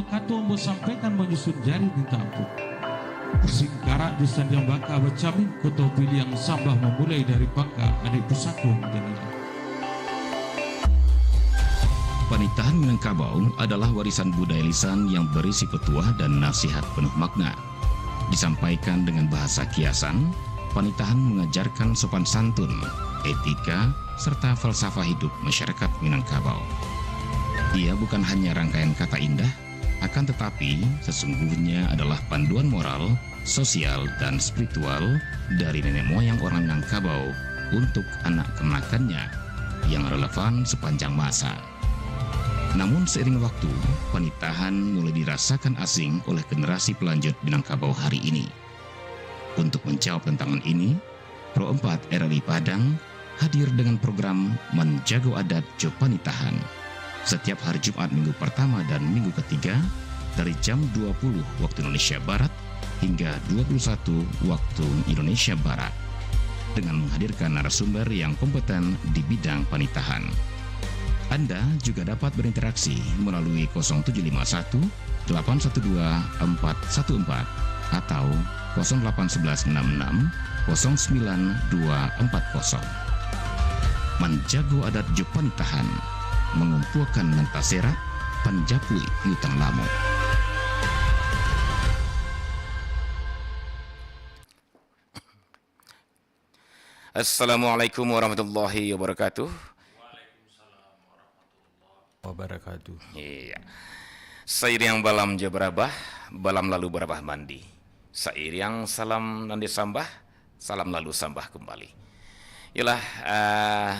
kato mo sampaikan menyusun jari di tampuk. Singkarak di sanjang baka bercamin koto pilih yang sambah memulai dari baka adik pusako menjadi. Panitahan Minangkabau adalah warisan budaya lisan yang berisi petuah dan nasihat penuh makna. Disampaikan dengan bahasa kiasan, panitahan mengajarkan sopan santun, etika, serta falsafah hidup masyarakat Minangkabau. Ia bukan hanya rangkaian kata indah, akan tetapi sesungguhnya adalah panduan moral, sosial, dan spiritual dari nenek moyang orang Minangkabau untuk anak kemenakannya yang relevan sepanjang masa. Namun seiring waktu, panitahan mulai dirasakan asing oleh generasi pelanjut Minangkabau hari ini. Untuk menjawab tantangan ini, Pro 4 RRI Padang hadir dengan program Menjago Adat Jo Panitahan setiap hari Jumat minggu pertama dan minggu ketiga dari jam 20 waktu Indonesia Barat hingga 21 waktu Indonesia Barat dengan menghadirkan narasumber yang kompeten di bidang panitahan. Anda juga dapat berinteraksi melalui 0751 812 414 atau 08166 09240. Menjago adat Jo Panitahan mengumpulkan mentasera panjapui yutang lamu. Assalamualaikum warahmatullahi wabarakatuh. Wabarakatuh. Iya. Seiring balam je berabah, balam lalu berabah mandi. Seiring salam nanti sambah, salam lalu sambah kembali. Yalah,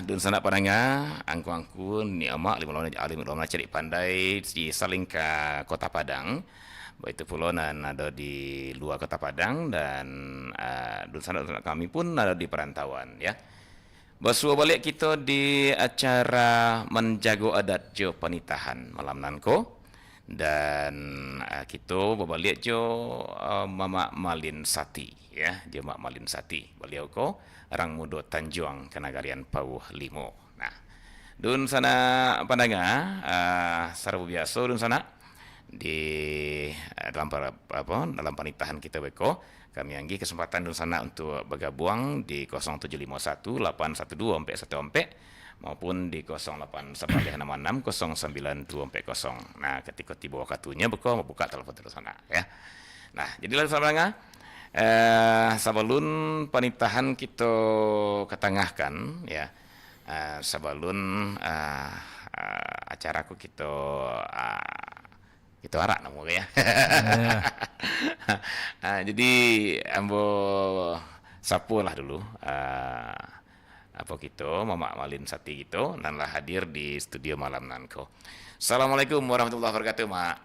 dun sanak padanga, angku-angku ni amak alim ulama cari pandai di saling ke Kota Padang. Baik itu pulonan ada di luar Kota Padang dan dun sanak kami pun ada di perantauan ya. Bersua balik kita di acara Menjago Adat Jo Panitahan malam nanko dan kita berbalik jo Mama Malin Sati ya, jo Mak Malin Sati. Beliau ko orang muda Tanjuang Kenagarian Pauh Limo. Nah, dun sana pandanga sarwa biasa dun sana di dalam dalam panitahan kita beko. Kami anggi kesempatan dun sana untuk bergabung di 0751 812 414 maupun di 0816 09240. Nah, ketika tiba waktunya beko buka telepon terus sana ya. Nah, jadilah saudara sebelum panitahan kita ketengahkan ya. Sebelum acaraku kita itu arak namu ya. Jadi ambo sapulah dulu apa gitu Mama Malin Sati gitu dan lah hadir di studio malam nanko. Assalamualaikum warahmatullahi wabarakatuh, Mak.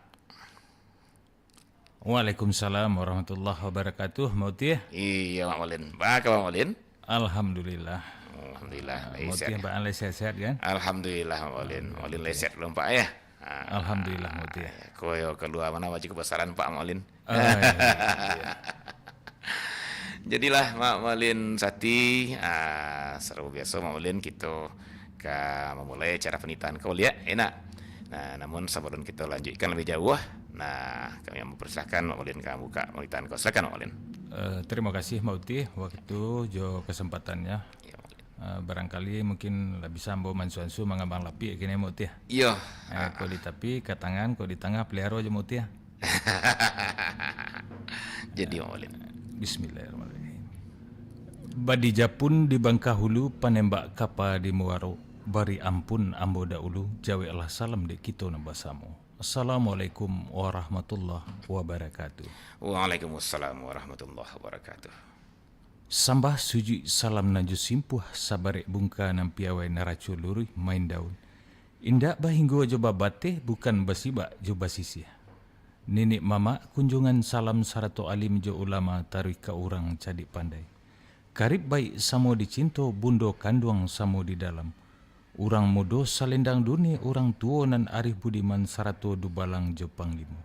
Waalaikumsalam warahmatullahi wabarakatuh. Mauti ya? Iya, Mak Malin. Bagaimana Mak Malin? Alhamdulillah. Alhamdulillah. Mauti Pak Ale sehat kan? Alhamdulillah, Mak Malin. Malin leset belum Pak ya? Alhamdulillah Mauti ya. Koyo keluar mana wajib kebesaran Pak Malin. Iya. Jadilah Mak Malin Sati seru biasa Mak Malin kita memulai acara penitahan kau lihat enak. Nah, namun sebelum kita lanjutkan lebih jauh, nah kami mempersilahkan Mak Malin kamu buka penitahan kau. Silakan Mak Malin. Terima kasih Mauti waktu jo kesempatannya. Ya, barangkali mungkin lebih sambo mansuansu mengambang lapi kini Mauti ya. Iya. Kau di tepi ke tangan, kau di tengah pelihara aja Mauti ya. Jadi Mak Malin. Bismillahirrahmanirrahim. Badijapun di Bangkahulu panembak kapa di Muaro. Bari ampun ambo daulu jawe Allah salam de kita nambasamu. Assalamualaikum warahmatullahi wabarakatuh. Waalaikumsalam warahmatullahi wabarakatuh. Sambah suji salam nanju simpuh sabare bungka nampiawai naracu luri main daun. Indak bahinggo joba bate bukan basiba joba sisih. Nenek mama kunjungan salam sarato alim jo ulama tarui ka urang cadi pandai. Karib baik samo dicinto bundo kanduang samo di dalam. Urang mudo salendang dunia urang tuo nan arif budiman sarato dubalang jo panglimo.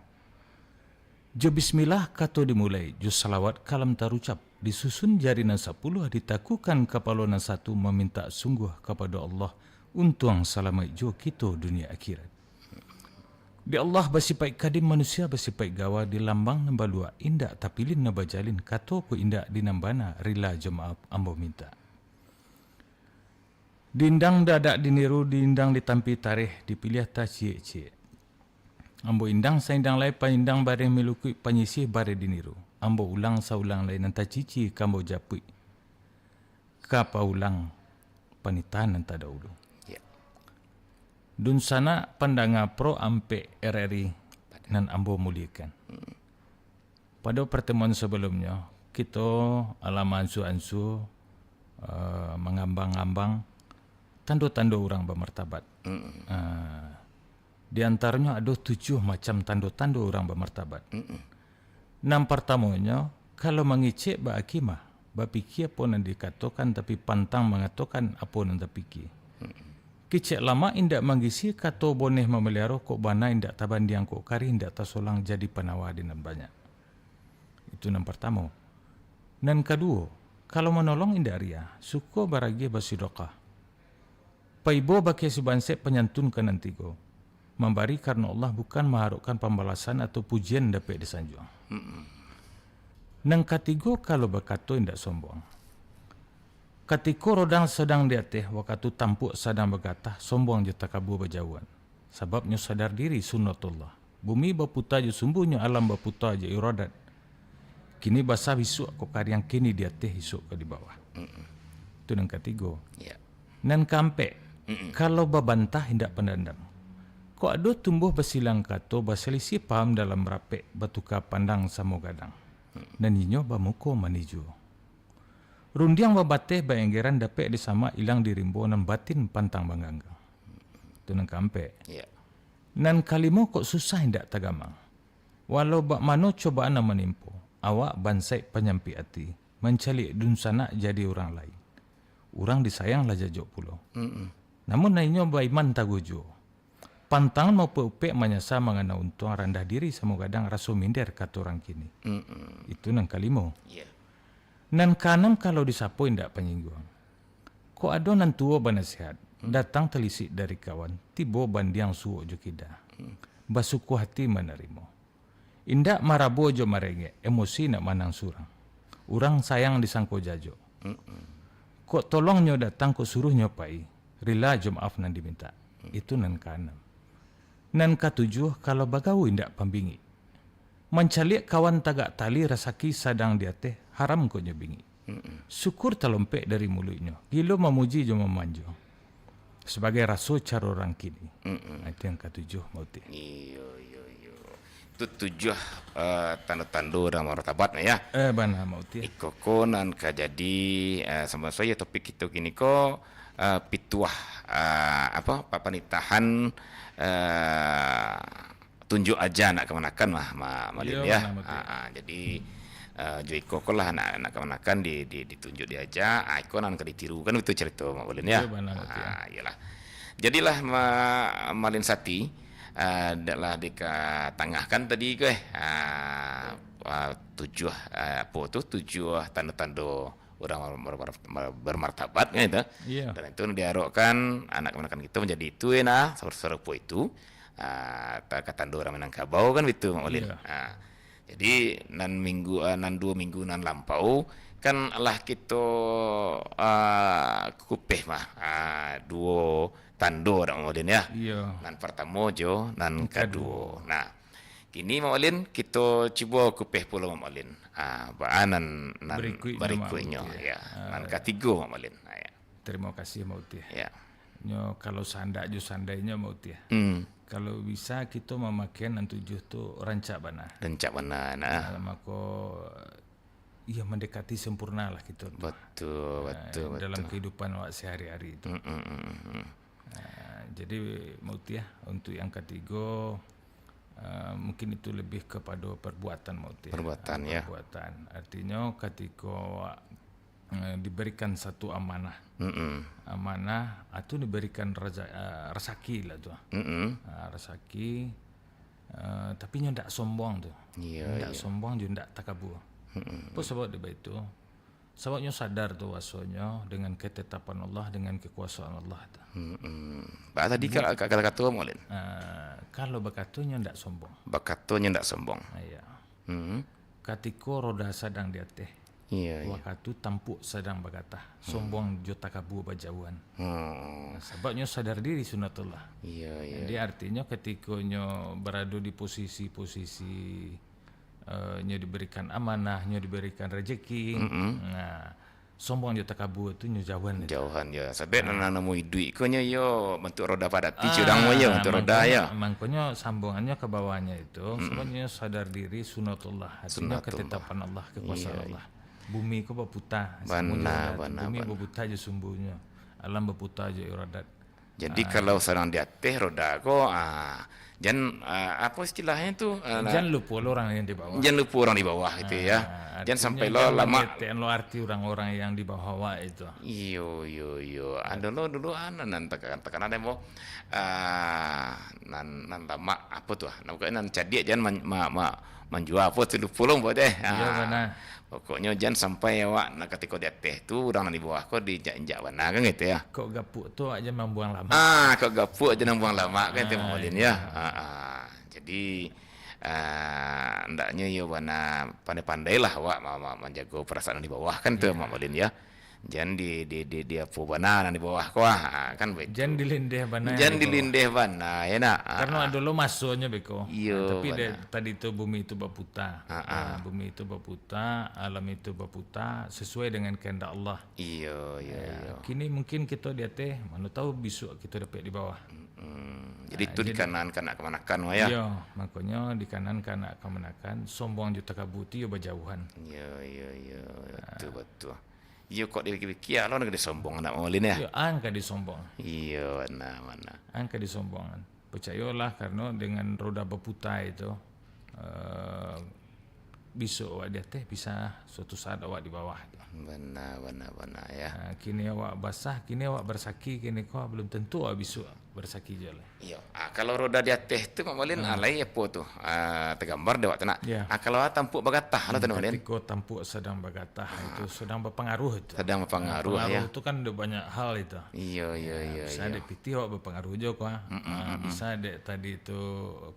Jo bismillah kato dimulai jo salawat kalam tarucap disusun jari nan 10 ditakukan kapalo nan 1 meminta sungguh kepada Allah untuang salamai jo kito dunia akhirat. Di Allah basipai kadim manusia basipai gawa di lambang nambalua indak tapilin nabajalin kato ko indak dinambana rila jemaah ambo minta. Dindang dadak diniru dindang ditampi tarikh dipilih ta cie-cie. Ambo indang saindang lai panindang bare melukui panyisih bare diniru. Ambo ulang saulang lai nanta cici kambo japui. Kapa ulang panitan nanta dahulu. Dun sana pandanga pro ampe RRI nan ambo muliakan. Pada pertemuan sebelumnya, kita alam ansu-ansu mengambang-ambang tanda-tanda orang bermartabat. Di antaranya ada 7 macam tanda-tanda orang bermartabat. Nam pertamanya, kalau mengicik akimah, bapikir apa yang dikatakan tapi pantang mengatakan apa yang terpikir. Kicik lama indak mangisi kato boneh memelihara kok bana indak taban diang kok kari indak tasolang jadi penawar di nan banyak. Itu yang pertama. Dan kedua, kalau menolong indak ria, suko baragi basidokah. Paibo baki sibansek penyantun ke nantigo. Membari karena Allah bukan mengharapkan pembalasan atau pujian dapat disanjung. Nang ketiga kalau berkato indak sombong. Ketika rodang sedang di atas, waktu tampuk sedang bergatah, sombong je takabur berjauhan. Sebabnya sadar diri sunnatullah. Bumi berputar je sumbunya, alam berputar je iradat. Kini basah isuk kok karyang kini di atas isuk ke di bawah. Itu yang ketiga. Nan kampe, kalau berbantah hendak pendandang. Kok ada tumbuh bersilang kato, berselisih paham dalam rapek, bertukar pandang sama gadang. Dan inyo bermuka manijo. Rundiang babateh bayanggeran dapat disama ilang dirimbo nan batin pantang bangangga. Itu nang kampe. Nan kalimo kok susah hendak tagamang. Walau bak mano cobaan menimpo, awak bansai penyampi hati, mencalik dun sana jadi orang lain. Orang disayang lah jajok pulau. Namun nainyo baiman tagujo. Pantangan mau peupek menyasa mengana untung rendah diri sama kadang raso minder kata orang kini. Itu nang kalimo. Nan kanam kalau disapu indak penyinggung. Ko ado nan tua banasihat, datang telisik dari kawan, tibo bandiang suwo jo kida. Basuku hati menerima. Indak marabo jo marenge, emosi nak manang surang. Urang sayang disangko jajo. Ko tolongnya datang ko suruh nyopai, rila jo maaf nan diminta. Itu nan kanam. Nan katujuh kalau bagawu indak pembingi. Mencalik kawan tagak tali rasaki sadang di atas haram kau nyebingi. Syukur terlompek dari mulutnya. Gilo memuji jo memanjo. Sebagai rasul cara orang kini. Itu yang ketujuh mauti. Itu 7 tanda-tanda orang martabat ya. Bana mauti. Ikoko nan kajadi sama saya topik itu kini ko pituah panitahan tunjuk aja nak kemanakan malin ya. Jadi Joiko lah anak kemanakan ditunjuk dia aja, ikon nan ditiru kan itu cerita malin ya. Iyalah. Jadilah malin sati adalah dikatangahkan tadi ke 7 tanda-tanda orang bermartabat kan itu. Dan itu diharapkan anak kemanakan kita menjadi itu ya serupa itu. Kata orang Minangkabau kan itu Maulin. Jadi nan 2 minggu nan lampau kan lah kita kupeh 2 tanda orang Maulin ya. Nan pertama jo nan kedua. Nah, kini Maulin kita cuba kupeh pula Maulin. Nan berikutnya ya. Nan ketiga Maulin. Terima kasih Mauti. Ya. Nyo kalau sandainya Mauti. Kalau bisa kita memakai nan 7 tu rancak bana. Nah. Maka ia mendekati sempurna lah kita. Betul. Dalam kehidupan awak sehari-hari itu. Jadi Mauti untuk yang ketiga mungkin itu lebih kepada perbuatan Mauti. Perbuatan. Artinya ketika awak diberikan satu amanah. Amanah itu diberikan rezeki lah tu. Rezeki tapi nya ndak sombong tu. Ndak sombong juga ndak takabur. Apa sebab dia itu? Sebabnya sadar tuh wasonya dengan ketetapan Allah, dengan kekuasaan Allah. Pak tadi kata-kata Maulin. Kalau bakatunya ndak sombong. Bakatunya ndak sombong. Iya. Katiko roda sadang di ateh. Iya. Wakatu tampuk sedang berkata, sombong jo takabu bajauan. Sebabnya sadar diri sunatullah. Iya. Jadi artinya ketika nyo berada di posisi-posisi nyo diberikan amanah, nyo diberikan rezeki. Nah, sombong jo takabu itu nyo jauhan. Jauhan ya. Sebab nemu duit ko nyo yo bentuk roda pada ticurang mo yo bentuk roda ya. Mangkonya sambungannya ke bawahnya itu sebabnya sadar diri sunatullah. Artinya ketetapan Allah, kekuasaan Allah. Bumi ko berputar, bumi berputar je sumbunya, alam berputar je iradat. Jadi kalau sedang di atas roda ko, jangan apa istilahnya tu? Jangan lupa orang yang di bawah. Jangan lupa orang di bawah itu ya. Jangan sampai lo lama. Jangan lo arti orang-orang yang di bawah itu. Iyo. Ada lo dulu tekan ada mau nan lama apa tu? Namanya nan cadik jangan menjual apa tu lupa lo buat deh. Iya benar. Pokoknya jangan sampai awak nak ketika di atas tu orang di bawah kau dijak-jak mana kan gitu ya. Kok gapuk tu aja membuang lama. Kok gapuk aja membuang lama kan itu Maulin ya. Jadi ndaknya yo mana pandai-pandailah awak menjaga perasaan di bawah kan tu Maulin ya. Jangan di apa bana di bawah kau kan begitu. Jangan dilindih bana. Jangan dilindih bana ya nak. Karena ada lo masuknya beko. Tapi tadi itu bumi itu berputar. Bumi itu berputar, alam itu berputar sesuai dengan kehendak Allah. Iya. Kini mungkin kita di atas, mana tahu besok kita dapat di bawah. Jadi itu di kanan kanak kemanakan ya. Iya, makanya di kanan kanak kemanakan, sombong juta kabuti yo berjauhan. Iya. Betul. Iya kok dipikir lo nak disombong anak Maulin ya. Iya, angka disombong. Iya, mana. Angka disombongan. Percayalah karena dengan roda berputar itu besok awak di atas bisa suatu saat awak di bawah. Benar ya. Kini awak basah, kini awak bersaki, kini kau belum tentu awak besok bersaki je lah. Iya. Kalau roda di atas tu Mak Maulin alai apa tu? Tergambar dia waktu nak. Kalau tampuk bergatah lah tu Maulin. Ketika tampuk sedang bergatah itu sedang berpengaruh itu. Sedang berpengaruh ya. Itu kan ada banyak hal itu. Iya. Bisa ada piti awak berpengaruh juga bisa ada tadi itu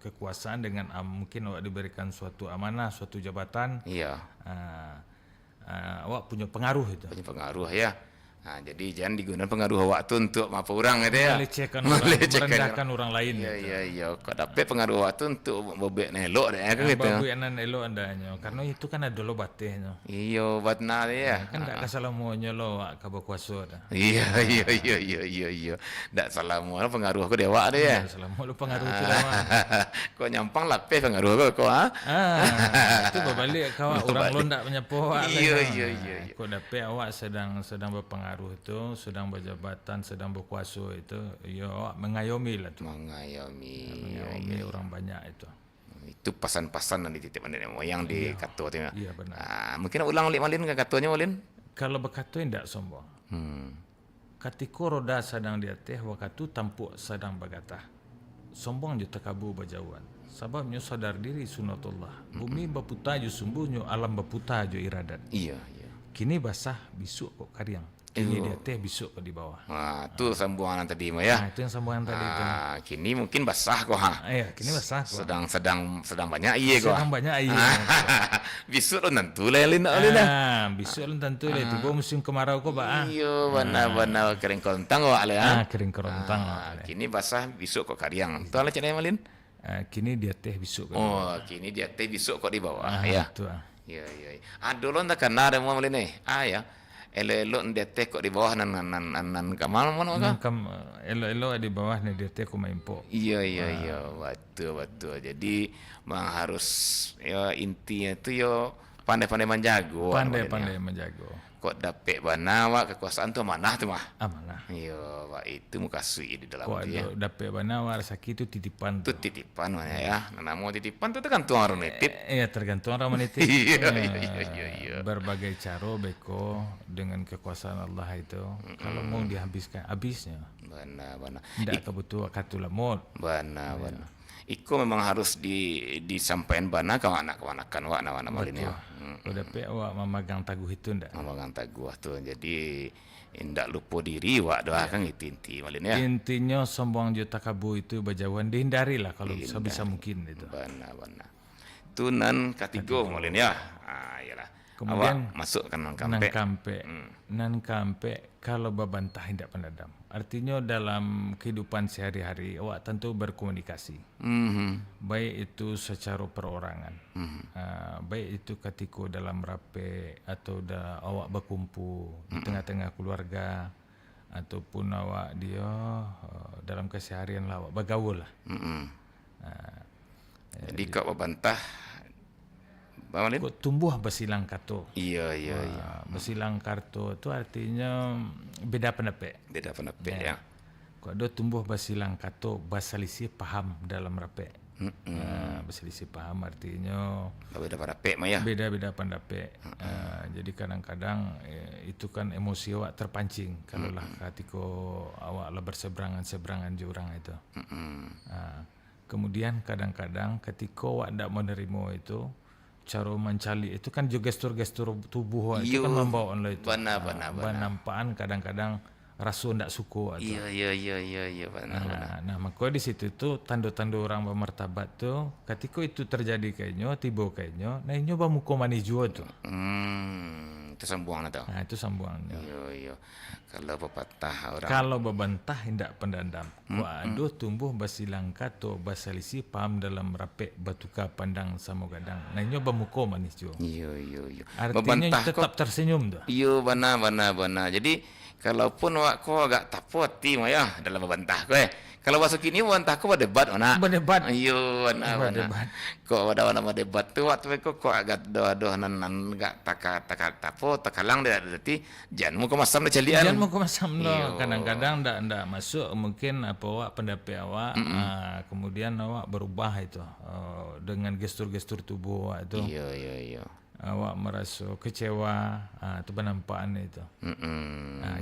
kekuasaan dengan mungkin awak diberikan suatu amanah, suatu jabatan. Iya. Awak punya pengaruh itu. Punya pengaruh ya. Jadi jangan digunakan pengaruh awak tu untuk apa orang gitu ya. Melecehkan orang, merendahkan orang lain. Iya. Kau dapat pengaruh awak tu untuk bebek elok deh kan gitu. Bebek elok andanya. Karena itu kan ada lo batihnya. Iya, batna dia. Kan tak salah muanya lo awak kau berkuasa dah. Iya. Tak salah mua pengaruh aku dia awak dia. Tak salah mua lo pengaruh tu dah. Kau nyampang lapis pengaruh kau Itu berbalik kau orang lo tak menyapa awak. Iya. Kau dapat awak sedang berpengaruh itu, sedang berjabatan, sedang berkuasa itu, awak mengayomi lah tu. Mengayomi orang banyak itu. Itu pasan-pasan yang dititip nenek moyang di kato tu. Iya benar. Mungkin ulang Malin ke katonya Malin? Kalau berkata tidak sombong. Ketika roda sedang di atas, waktu tampuk sedang bergatah. Sombong je takabu berjauhan. Sebabnya sadar diri sunatullah. Bumi berputar je sumbunya, alam berputar je iradat. Iya. Kini basah, besok kok karyang. Kini di atas, besok kok di bawah. Itu sambungan tadi ya. Itu yang sambungan tadi itu. Kini mungkin basah kok Iya, kini basah kok. Sedang banyak iya kok. Sedang banyak iya. Besok lo tentu lelin besok lo tentu le tiba musim kemarau kok Iya, benar kering kontang kok kering kontang. Kini basah, besok kok karyang. Tu ala cakap Malin? Kini di atas, besok kok. Kini di atas, besok kok di bawah ya. Itu. Iya. Dulu tak kena ada Malin ya. Elok di atas kok di bawah nan kamal mana elok di bawah ni di atas kok main po. Iya. Betul. Jadi harus ya intinya tu yo pandai-pandai menjago. Pandai-pandai menjago. Kok dapat bana wak kekuasaan tu amanah tu mah. Amanah. Iya, wak itu muka sui di dalam tu ya. Kok dapat bana wak rezeki itu titipan tu. Itu titipan ya. Nah, mau titipan tu tergantung orang menitip. Iya, tergantung orang menitip. Iya. Berbagai cara beko dengan kekuasaan Allah itu. Kalau mau dihabiskan habisnya. Benar. Tidak kebutuhan katulah mod. Benar. Iko memang harus disampaikan bana ke anak-anakan wak nama malin ya. Udah pe awak memegang teguh itu ndak? Memegang teguh tuh. Jadi indak lupa diri wak doa kan itu inti malin ya. Intinya sombong juta kabu itu bajauan dihindari lah kalau bisa mungkin itu. Bana. Tunan katigo malin ya. Iyalah. Kemudian awak masuk ke nan kampe. Nan kampe kalau babantah tidak pendadam. Artinya dalam kehidupan sehari-hari awak tentu berkomunikasi. Baik itu secara perorangan. Baik itu ketika dalam rape atau awak berkumpul di tengah-tengah keluarga ataupun awak dia dalam keseharian lah awak bergaul lah. Jadi kau babantah Bamalin? Tumbuh basilang kartu. Iya. Basilang kartu itu artinya beda pendapat. Ya. Kau ada tumbuh basilang kartu, basalisi paham dalam rape. Basalisi paham artinya beda pendapat mah ya. Beda pendapat. Jadi kadang-kadang itu kan emosi awak terpancing kalau lah ketika awak lah berseberangan jurang itu. Kemudian kadang-kadang ketika awak tidak menerima itu, cara mencali itu kan juga gestur-gestur tubuh itu kan membawa online itu. Benar. Nampaan kadang-kadang rasa ndak suka itu. Iya, benar. Nah, maka di situ itu tanda-tanda orang bermartabat tuh ketika itu terjadi kayaknya, tiba kayaknya, nah ini bamuko manis juga tuh. Itu sambungan atau? Nah, itu sambungannya. Iya. Kalau bebantah hendak pendandam. Waduh tumbuh basilang kato basalisi paham dalam rape batuka pandang samo gadang. Nah ini bamuko manis juga. Iya. Artinya tetap tersenyum tuh. Iya, benar. Jadi kalaupun kau agak tapoti mah ya dalam bebantah kau Kalau masuk ini bantah kau berdebat mana? Berdebat. Iya, benar. Kau ada debat tu waktu kau agak doa nan enggak takalang dia berarti jangan mau ke masam dah calian. Jangan mau ke masam lo. Kadang-kadang ndak masuk mungkin apa awak pendapat awak kemudian awak berubah itu dengan gestur-gestur tubuh awak itu. Iya. Awak merasa kecewa itu penampakan itu.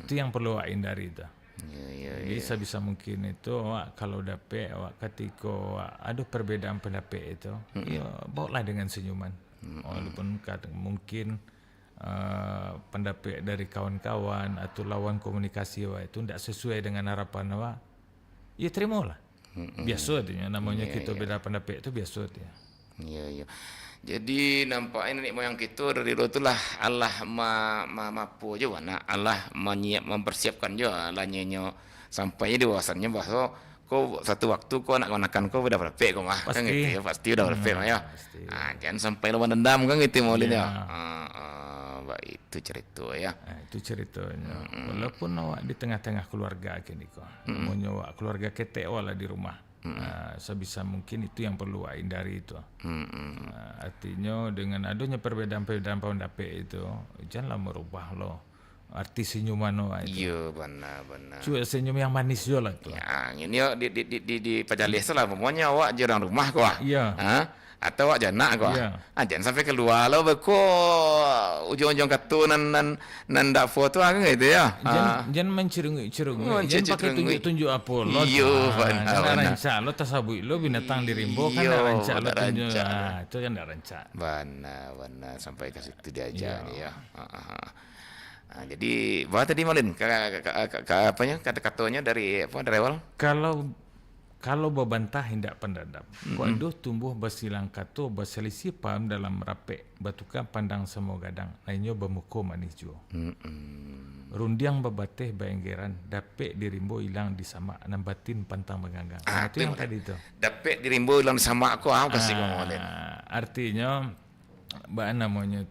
Itu yang perlu awak hindari itu. Jadi sebisa mungkin itu awak kalau dapat awak ketika awak ada perbedaan pendapat itu ya bawalah dengan senyuman. Walaupun mungkin pendapat dari kawan-kawan atau lawan komunikasi awak itu tidak sesuai dengan harapan awak, ya terimalah. Biasa artinya namanya kita beda pendapat itu biasa dia. Iya. Jadi nampaknya nenek moyang kita dari dulu itulah Allah mampu juga nak Allah mempersiapkan juga lahnya sampai dewasannya bahwa kau satu waktu kau anak-anakan kau udah berpek kau mah kan gitu ya pasti udah berpek mah ya. Jangan sampai lawan dendam kan gitu maulinnya. Itu cerita ya. Itu ceritanya. Walaupun awak di tengah-tengah keluarga kini kau, namanya awak keluarga ketek wala di rumah. Sebisa mungkin itu yang perlu hindari itu. Artinya dengan adanya perbedaan pendapat itu janganlah merubah lo arti senyuman lo itu. Iya benar. Cuma senyum yang manis juga lah tuh. Ya ini di pajalis lah pokoknya awak jarang rumah kau. Iya. Atau awak janak kau. Jangan sampai keluar lo beko ujung-ujung kartu nan dak foto kan gitu ya. Jangan mencerungi. Jangan pakai tunjuk-tunjuk apa lo. Iya benar. Rancak lo tasabui lo binatang di rimbo kan rancak lo tunjuk. Itu kan dak rancak. Benar sampai ke situ dia aja nih ya. Jadi bahwa tadi Malin apanya kata-katanya dari awal? Kalau bebantah hendak pendadam. Waduh tumbuh basilang kato basalisi paham dalam rape batuka pandang semua gadang. Lainnya bermuka manis juga. Rundiang bebateh bayanggeran dapet dirimbo hilang di sama nambatin pantang menganggang. Itu yang tadi itu. Dapet dirimbo hilang di sama aku kasih kamu Malin. Artinya namanya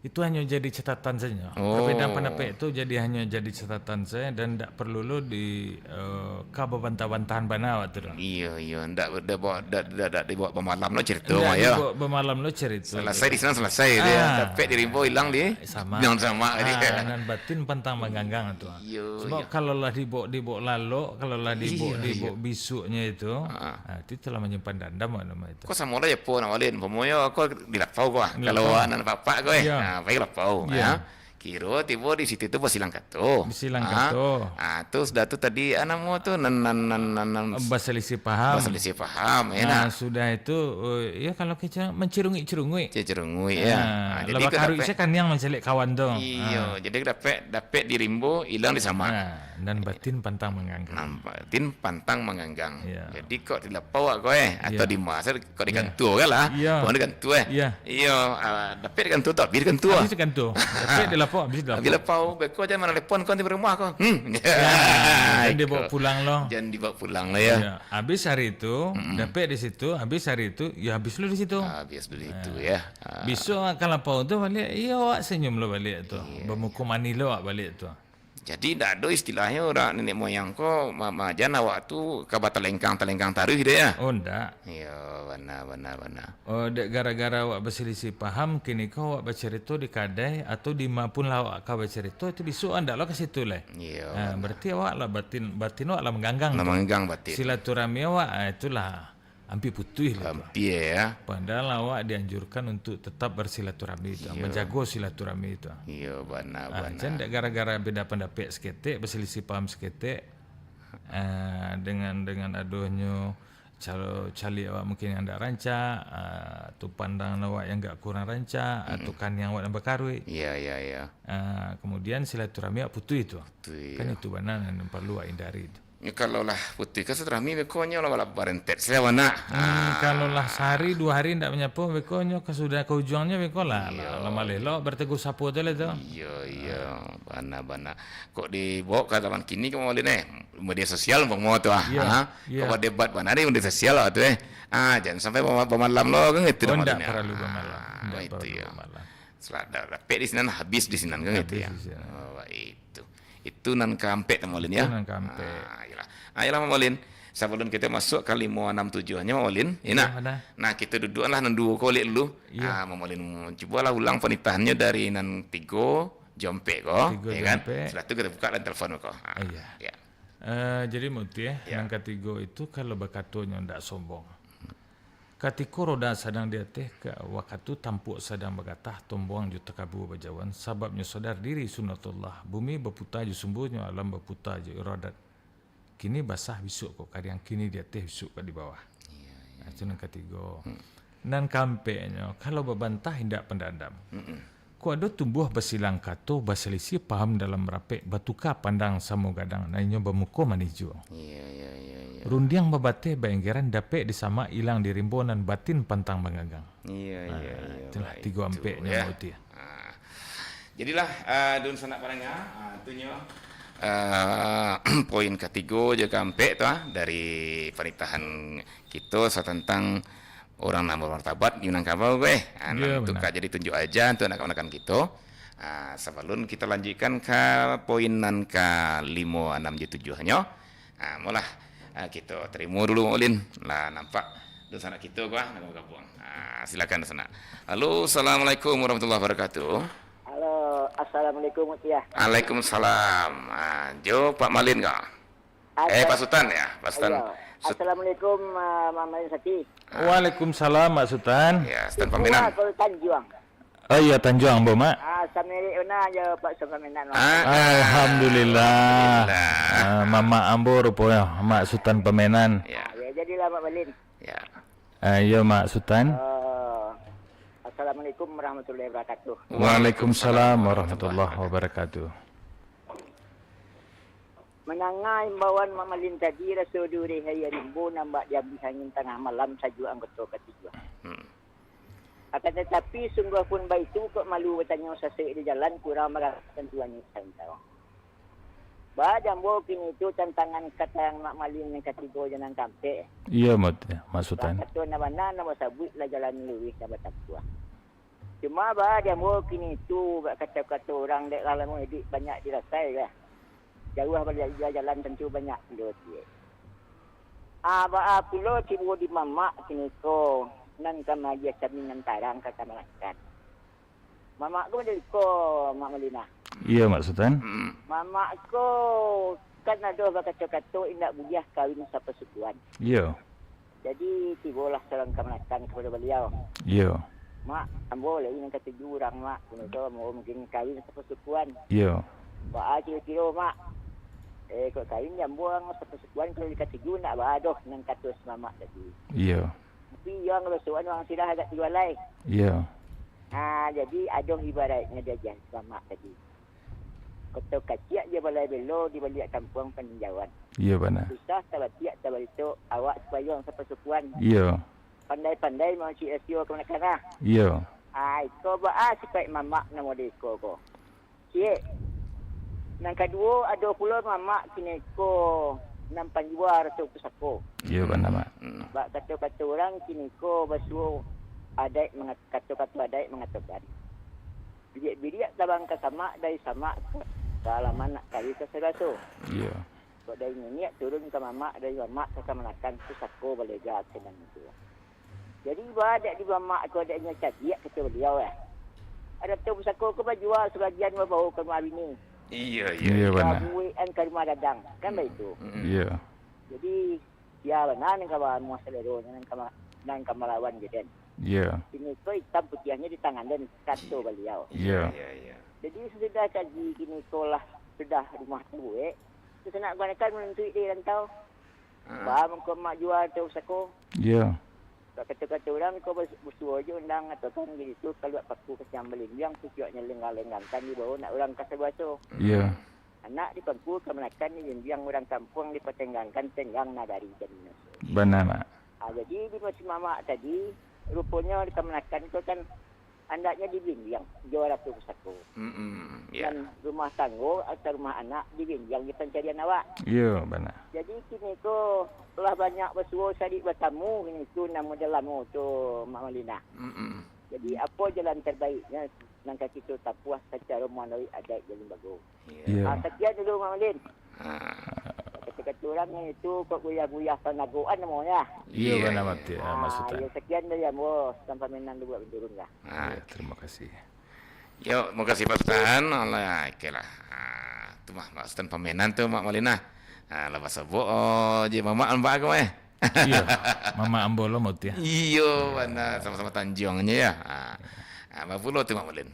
itu hanya jadi catatan saja. Perbedaan pendapat itu hanya jadi catatan saya dan tidak perlu lo di bantah-bantahan bana waktu itu. Iya, tidak dibawa bermalam lo cerita mah ya. Bermalam lo cerita. Selesai di sana selesai dia. Tapi dirimbo hilang di sama dia. Dan batin pantang menganggang itu. Sebab kalau lah dibawa lalu, kalau lah dibawa bisuknya itu telah menyimpan dendam nama itu. Kau sama ya pun awalin, pemoyo kau dilapau kau. Kalau anak bapak kau baiklah pau ya. kira tiba di situ tu bersilang kato. Bersilang kato. Tu sudah tu tadi anamu tu berselisih paham. Berselisih paham, enak. Sudah itu ya kalau kita mencerungui. Ya. Jadi karu isa kan yang mencelik kawan tu. Iya, jadi dapat di rimbo hilang di sama. Dan batin pantang menganggang. Batin pantang menganggang. Ya. Jadi kok dilapau kau atau di masa kok digantu kan lah. Kau digantu Iya, dapat digantu tak? Bir digantu. Habis digantu. Dapat dilapau, habis dilapau. Dilapau, beko aja mana telepon kau di rumah kau. Jangan dibawa pulang loh. Jangan dibawa pulang lah ya. Habis hari itu, dapat di situ, habis hari itu, ya habis lu di situ. Habis dulu itu ya. Besok kalau lapau tu balik, iya awak senyum lo balik tu. Bermuka mani lo awak balik tu. Jadi tak ada istilahnya orang nenek moyang ko majan awak tu kabar telengkang taruh gitu ya. Oh ndak. Iya, benar. Oh dek gara-gara awak berselisih paham kini kau awak bercerita di kadai atau di mapun lah awak kau bercerita itu besok anda lo ke situ lah. Iya. Berarti awak lah batin awak lah menganggang. Menganggang batin. Silaturahmi awak itulah hampir putih lah. Hampir ya. Padahal awak dianjurkan untuk tetap bersilaturahmi itu, menjaga silaturahmi itu. Iya, benar. Jangan gara-gara beda pendapat seketik, berselisih paham seketik, dengan aduhnya cali awak mungkin yang tak rancak, atau pandangan awak yang tak kurang rancak, atau kan yang awak yang berkarui. Iya. Kemudian silaturahmi awak putih itu. Kan itu benar yang perlu awak hindari itu. Kalau lah putih ke silaturahmi bekonya lah barentet saya mana. Kalau lah sehari 2 hari tidak menyapa bekonya sudah ke ujungnya bekolah. Lama lelok berteguh sapu tu lah tu. Iya. Bana. Kok dibawa ke zaman kini ke mau media sosial bang mau tu Kau debat mana di media sosial lah tu jangan sampai pemalam lo kan itu. Tidak perlu pemalam. Itu ya. Selada dapat di sini habis di sini kan itu ya. Itu nan kampek Mamolin ya. Nan kampek. Ayolah Mamolin. Sebelum kita masuk ke 567-nya Mamolin. Nah, kita duduklah nan 2 kali dulu. Mamolin cobalah ulang penitahannya dari nan 3 jompek kok, ya kan? Setelah itu kita buka dan telepon kok. Iya. Jadi muti yang ketiga itu kalau bakatonya ndak sombong. Katiko roda sedang di atas ke wakatu tampuk sedang bergatah tombuang juta kabu berjawan sababnya sadar diri sunatullah bumi berputar ju sumbunya alam berputar ju iradat kini basah besok kok kadang kini di atas besok di bawah. Itu yang ketiga. Nan kampenya kalau berbantah hendak pendadam. Ku ada tumbuh bersilang kato berselisih paham dalam rapek batuka pandang samu gadang nanya bermuka manijo. Rundiang babate baenggeran dapat disama hilang di rimbonan batin pantang mengagang. Iya. Itulah 3 ampeknya muti. Jadilah dun sanak paranga itunya poin ketiga jaga ampek tu dari penitahan kita tentang orang nama martabat di Minangkabau gue. Untuk jadi tunjuk aja untuk anak-anak kita. Sebelum kita lanjutkan ke poinan ke 567-nya. Mulah kita terima dulu Maulin. Lah nampak di sana kita gua nak gabung. Silakan di sana. Halo, assalamualaikum warahmatullahi wabarakatuh. Halo, assalamualaikum Mutia. Waalaikumsalam. Jo Pak Malin kah? Pak Sultan ya, Pak Sultan. Assalamualaikum Mak Malin Sati. Waalaikumsalam Mak Sultan. Ya, Sultan Paminan. Tanjuang. Oh iya Tanjuang Bu Mak. Samiri una aja Pak Sultan. Alhamdulillah. Mama Ambo rupanya Mak Sultan Pemenan. Ya. Jadilah Mak Malin. Ya. Ayo Mak Sultan. Assalamualaikum warahmatullahi wabarakatuh. Waalaikumsalam warahmatullahi wabarakatuh. Menangai imbauan Mak Malin tadi rasa duri hari rimbo nampak dia habis angin tengah malam saja anggota ketiga. Akan tetapi sungguh pun baik itu kok malu bertanya sesek di jalan kurang merasakan tuannya saya tahu. Jambo kini itu tantangan kata yang Mak Malin yang ketiga jangan kampek. Iya Mak Sultan. Kata nama sabut lah jalan luwih dapat takwa. Cuma jambo kini itu kata-kata orang dek kalau mau edit banyak dirasai lah. Jauh balik jalan tentu banyak dua dia. Pulau cibu di mamak kini ko nan kama dia cerminan tarang kata malakat. Mamak ko dari ko Mak Malina. Iya Mak Sultan. Mamak ko kan ada kata-kata indak budiah kawin sa persekutuan. Iya. Jadi tibalah seorang kamalakan kepada beliau. Iya. mak ambo lagi yang kata jurang mak, kena tu mau mungkin kawin sepersukuan. Yo. Ba kilo mak. Kau kawin jam buang sepersukuan kalau dikata jur nak badoh nang kata selamat tadi. Yo. Tapi yang kalau soal orang silah agak jual lain. Yo. Jadi adoh ibaratnya dia jan selamat tadi. Kota kacik dia balai belo di balik kampung peninjauan. Iya benar. Susah tabatiak tabalito awak supaya orang sepersukuan. Iya. Pandai-pandai mau cik rasio ke mana-mana. Iya. Iko ba sipai mamak nama deko ko. Cik. Nang kedua ada pula mamak kini ko nampan juar tu pusako. Iya benar mak. Bak kata-kata orang kini ko basuh adai kata-kata adai mengatakan. Bidik-bidik tabang ke sama dari sama salaman nak kali ke seraso. Iya. Kok dari ni turun ke mamak dari mamak ke menakan pusako balegat senang itu. Jadi ada di mamak aku ada nya cagiak kata beliau Ada tu pusako ko jual sebagian bawa ke rumah bini. Iya benar. Buat ke rumah dadang kan begitu. Iya. Jadi ya benar nang kawan muasalero nang kamalawan jadi. Iya. Ini ko hitam putihnya di tangan dan kata beliau. Iya. Jadi sudah kaji kini sekolah sudah rumah tu terus nak gunakan menentui dia rantau. Ba mengko mak jual tu pusako. Iya. Kata-kata orang kau bersuara je undang atau kan gitu kalau paku kesian beling tu sioknya lengang-lengangkan di bawah nak orang kata bahasa. Iya. Anak di paku kemenakan ni yang orang kampung dipertenggangkan tenggang nadari jadi. Benar mak. Jadi di musim mamak tadi rupanya di kemenakan tu kan andaknya dibimbing juara tu pusako. Dan rumah tangga atau rumah anak dibimbing di pencarian awak. Iya benar. Jadi kini ko telah banyak bersuara sadik bertamu ini tu nama dalam tu Mak Malina. Jadi apa jalan terbaiknya nang kita tak puas secara melalui adat jalan bagus. Sekian dulu Mak Malin. Kata-kata orang itu kok guyah-guyah panagoan namanya. Iya benar mati maksudnya. Sekian dari Ambo sampai menan buat turun lah. Terima kasih. Yo, terima kasih Pak Sultan. Allah, ikelah. Tu mah Pak Sultan pamenan tu Mak Malina. Lepas sabo je mama ambak aku Iya, mama ambo lo mau ya. Iyo, benar sama-sama Tanjungnya ya. Apa pula tu Mak Malin?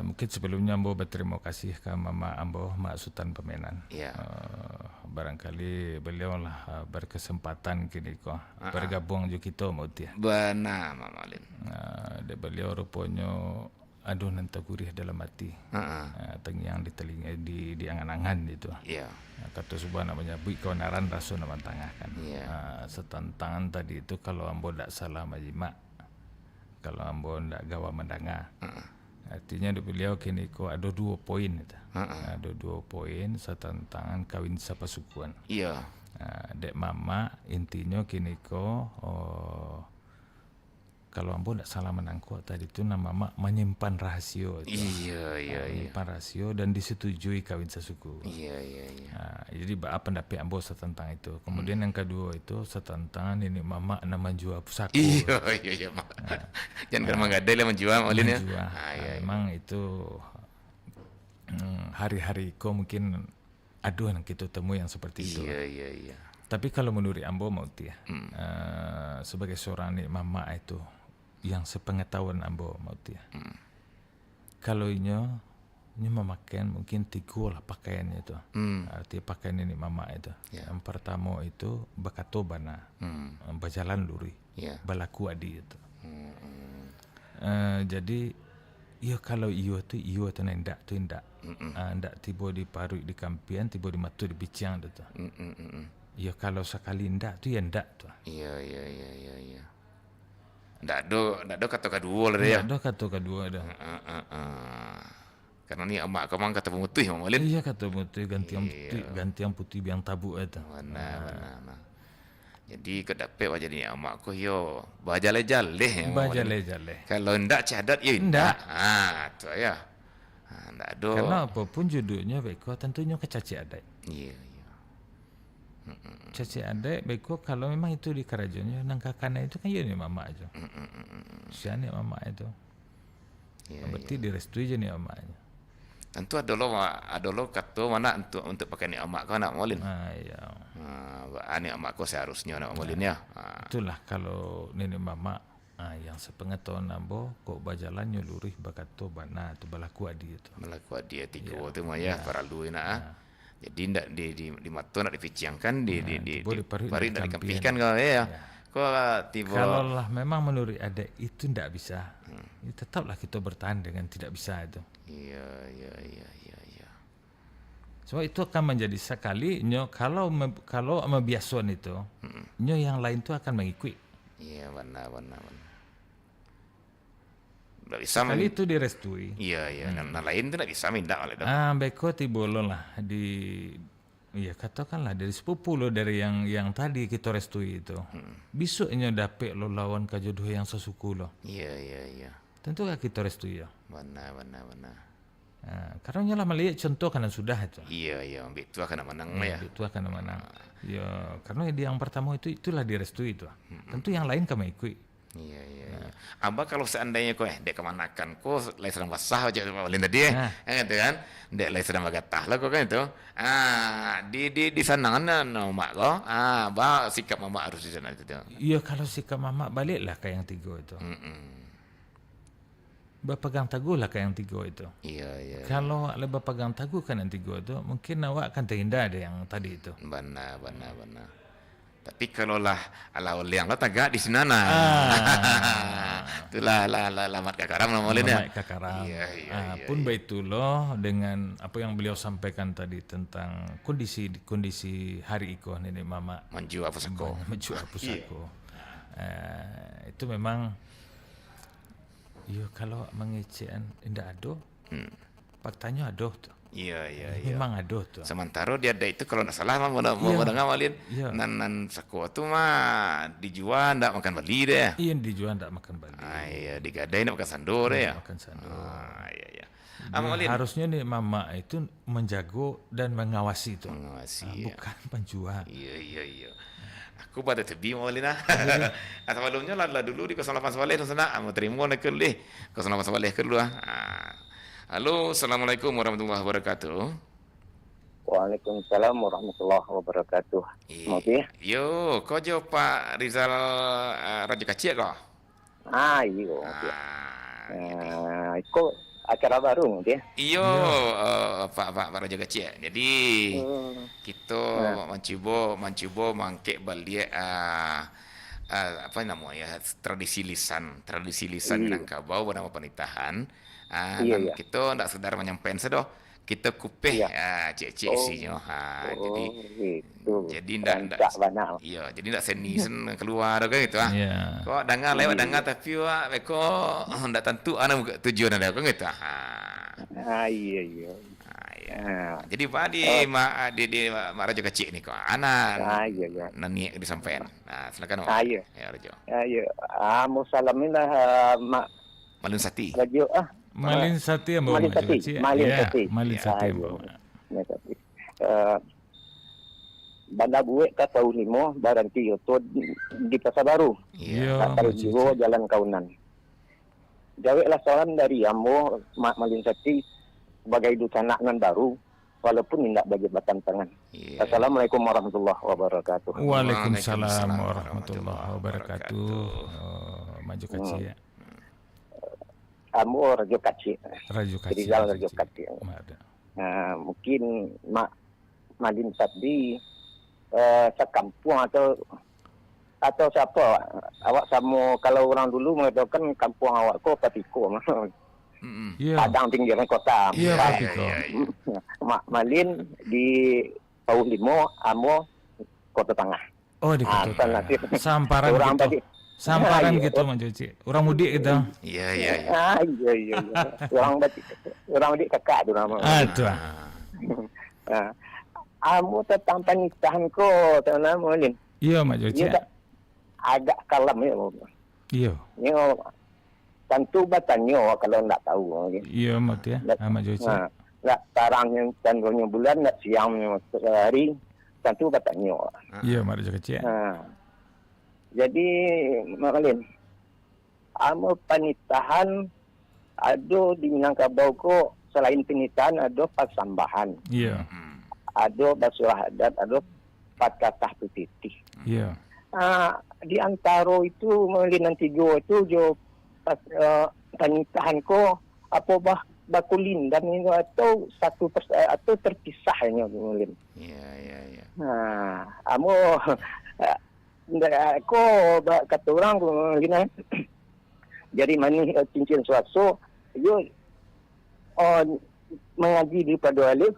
Mungkin sebelumnya ambo berterima kasih ke mama ambo Mak Sultan Pemenan. Iya. Barangkali beliau lah berkesempatan kini ko bergabung juga kita mau ya. Benar Mak Malin. Dia beliau rupanya aduh nanti gurih dalam hati. Tengyang di telinga di angan-angan itu. Iya. Kata subah namanya bui keonaran rasu nama tengah kan. Setentangan tadi itu kalau ambo tidak salah majimak, kalau ambo tidak gawa mendengar. Artinya beliau kini ko ada 2 poin itu. Ada 2 poin setentangan kawin sapasukuan. Iya. Dek mama intinya kini ko kalau ambo tidak salah menangkut tadi itu nama mak menyimpan rahasio itu. Iya. Menyimpan rahasio dan disetujui kawin sesuku. Iya. Jadi pendapat ambo setentang itu. Kemudian yang kedua itu setentangan ini mama nama jual pusako. Iya. Jangan kan menggadai lah menjual Malin ya. Memang itu hari-hari ko mungkin aduh yang kita temui yang seperti itu. Iya. Tapi kalau menurut ambo mau ya, sebagai seorang nih mama itu yang sepengetahuan ambo mau ya. Kalau inyo memakai mungkin 3 lah pakaiannya itu. Artinya pakaian ini mama itu. Yang pertama itu bakatobana, berjalan luri, balaku adi itu. Jadi iyo kalau iyo tu ndak tu ndak. Ndak tiba di paru di kampian, tiba di matu di biciang itu. Ya kalau sekali ndak tu ya ndak tu. Iya. Ndak do kata kedua lah dia. Ndak do kata kedua dah. Karena ni emak kau mang kata pemutih Mak Malin. Iya kata pemutih ganti yang putih yang tabu itu. Benar. Jadi kedapet wajah ni emak ko yo bajale-jale. Kalau ndak cadat ya ndak. Tu ya. Ndak do. Karena apapun judulnya beko tentunya kecaci adat. Iya. Caci adik baikku kalau memang itu di kerajaannya nang kakaknya itu kan ya ni mama aja. Siapa mama itu? Berarti direstui je ni mamanya. Tentu ada lo kata mana untuk pakai ni amak kau nak Malin. Iya. Ni amak kau seharusnya nak Malin ya. Itulah kalau nenek mama yang sepengetahuan ambo kok bajalan nyulurih bakato bana tu balaku adi itu. Balaku adi tiga tu mah ya paralu nak. Jadi ndak di matu nak dipiciangkan di pari ndak dikempihkan kau ya. Kok tiba kalau lah memang menurut ada itu ndak bisa. Tetaplah kita bertahan dengan tidak bisa itu. Iya. So itu akan menjadi sekali nyo kalau membiasuan itu, nyo yang lain itu akan mengikuti. Iya, benar. Nggak bisa. Sekali itu direstui. Iya. Nah lain itu nggak bisa minta oleh dong. Beko tibolon lah iya katakanlah dari sepupu lo dari yang tadi kita restui itu. Besok nyo dapet lo lawan kajodoh yang sesuku lo. Iya. Tentu kita restui ya. Benar. Karena nyolah melihat contoh karena sudah itu. Iya, ambil itu akan menang ya. Itu akan menang. Ya, karena dia yang pertama itulah direstui itu. Tentu yang lain kami ikut. Iya. Abah kalau seandainya kau dek kemanakan kau lain sedang basah aja paling tadi gitu kan. Dek lain sedang bagatah lah kau kan itu. Di sana kan mak kau. Bah sikap mama harus di sana itu. Iya, kalau sikap mama baliklah ke yang tiga itu. Berpegang teguh lah ke yang tiga itu. Iya. Kalau berpegang teguh kan yang tiga itu, mungkin awak akan terhindar ada yang tadi itu. Benar. Tapi kalau lah ala yang lo tagak di sana itulah lamat kakaram nomolin ya. Lamat kakaram. Iya. Pun baik itu loh dengan apa yang beliau sampaikan tadi tentang kondisi hari iko nenek mama. Menju apa sako. Itu memang. Iya, kalau mengecekan indah adoh, faktanya adoh tuh. Iya. Memang adoh tuh. Sementara dia ada itu kalau nggak salah mau ngawalin, nan sako tu mah dijual ndak makan bali deh. Iya, dijual ndak makan bali. Iya, digadai ndak makan sandor ya. Makan sandor. Iya. Harusnya nih mama itu menjago dan mengawasi itu. Bukan penjual. Iya. Aku pada tebi mau lina. Atau malunya lah dulu di 08 Saleh tu sana. Mau terima nak kerja 08 Saleh kerja. Halo, assalamualaikum warahmatullahi wabarakatuh. Waalaikumsalam warahmatullahi wabarakatuh. Iya. Yo, kau jawab Pak Rizal Raja Kacik kau? Iyo. Kau acara baru mungkin? Iyo, Pak Raja Kacik. Jadi kita mencuba mangkek balik apa namanya tradisi lisan Minangkabau bernama penitahan. Kita tidak sekedar menyampaikan sedoh, kita kupih cek isinya. Jadi ndak iya, jadi ndak senisen keluar kan gitu Kok dengar lewat dengar tapi kok ndak tentu ana tujuan ada kan gitu. Iya. Jadi Pak di Mak Raja Kecil ni kok ana nani disampaikan. Silakan Pak. Iya. Ya Raja. Iya. Mau salamin lah Mak Malin Sati. Raja Malin Sati yang bawa Malin Sati. Banda buek ke tahun 5 barang Kyoto di Pasar Baru. Iya. Jiwo Jalan Kaunan. Jawablah salam dari Ambo Mak Malin Sati sebagai duta nan baru walaupun tidak bagi batang tangan. Assalamualaikum warahmatullahi wabarakatuh. Waalaikumsalam warahmatullahi wabarakatuh. Maju kecil ya. Ambo Rajo Kacik. Rizal Rajo Kacik. Mungkin Mak Malin Sati sekampung atau siapa awak sama kalau orang dulu mengatakan kampung awak kok Patiko. Padang pinggiran kota. Mak Malin di Pauh Limo, Amo Kota Tengah. Oh di Kota Tengah. Samparan orang gitu. Samparan gitu mencuci. Orang mudik gitu. Iya. Iya. Orang mudik kakak tu nama. Aduh. Amo tentang pernikahan ko tanah Malin. Iya Mak Joci. Agak kalem ya. Iya. Ni tentu batanyo kalau nak tahu. Iya Mak ya. Mak Joci. Nak tarangnya tanggalnya bulan nak siangnya hari tentu batanyo. Iya Mak Joci. Jadi Malin, amo penitahan ada di Minangkabau ko selain penitahan ada pasambahan. Iya. Ada basuh adat, ada 4 katah putih. Iya. di antara itu melinan tiga itu jo panitahan ko apa bakulin dan itu atau atau terpisahnya mungkin. Iya. Nah, amo ko kata orang mungkin jadi mani cincin suaso yo mengaji di Padualif.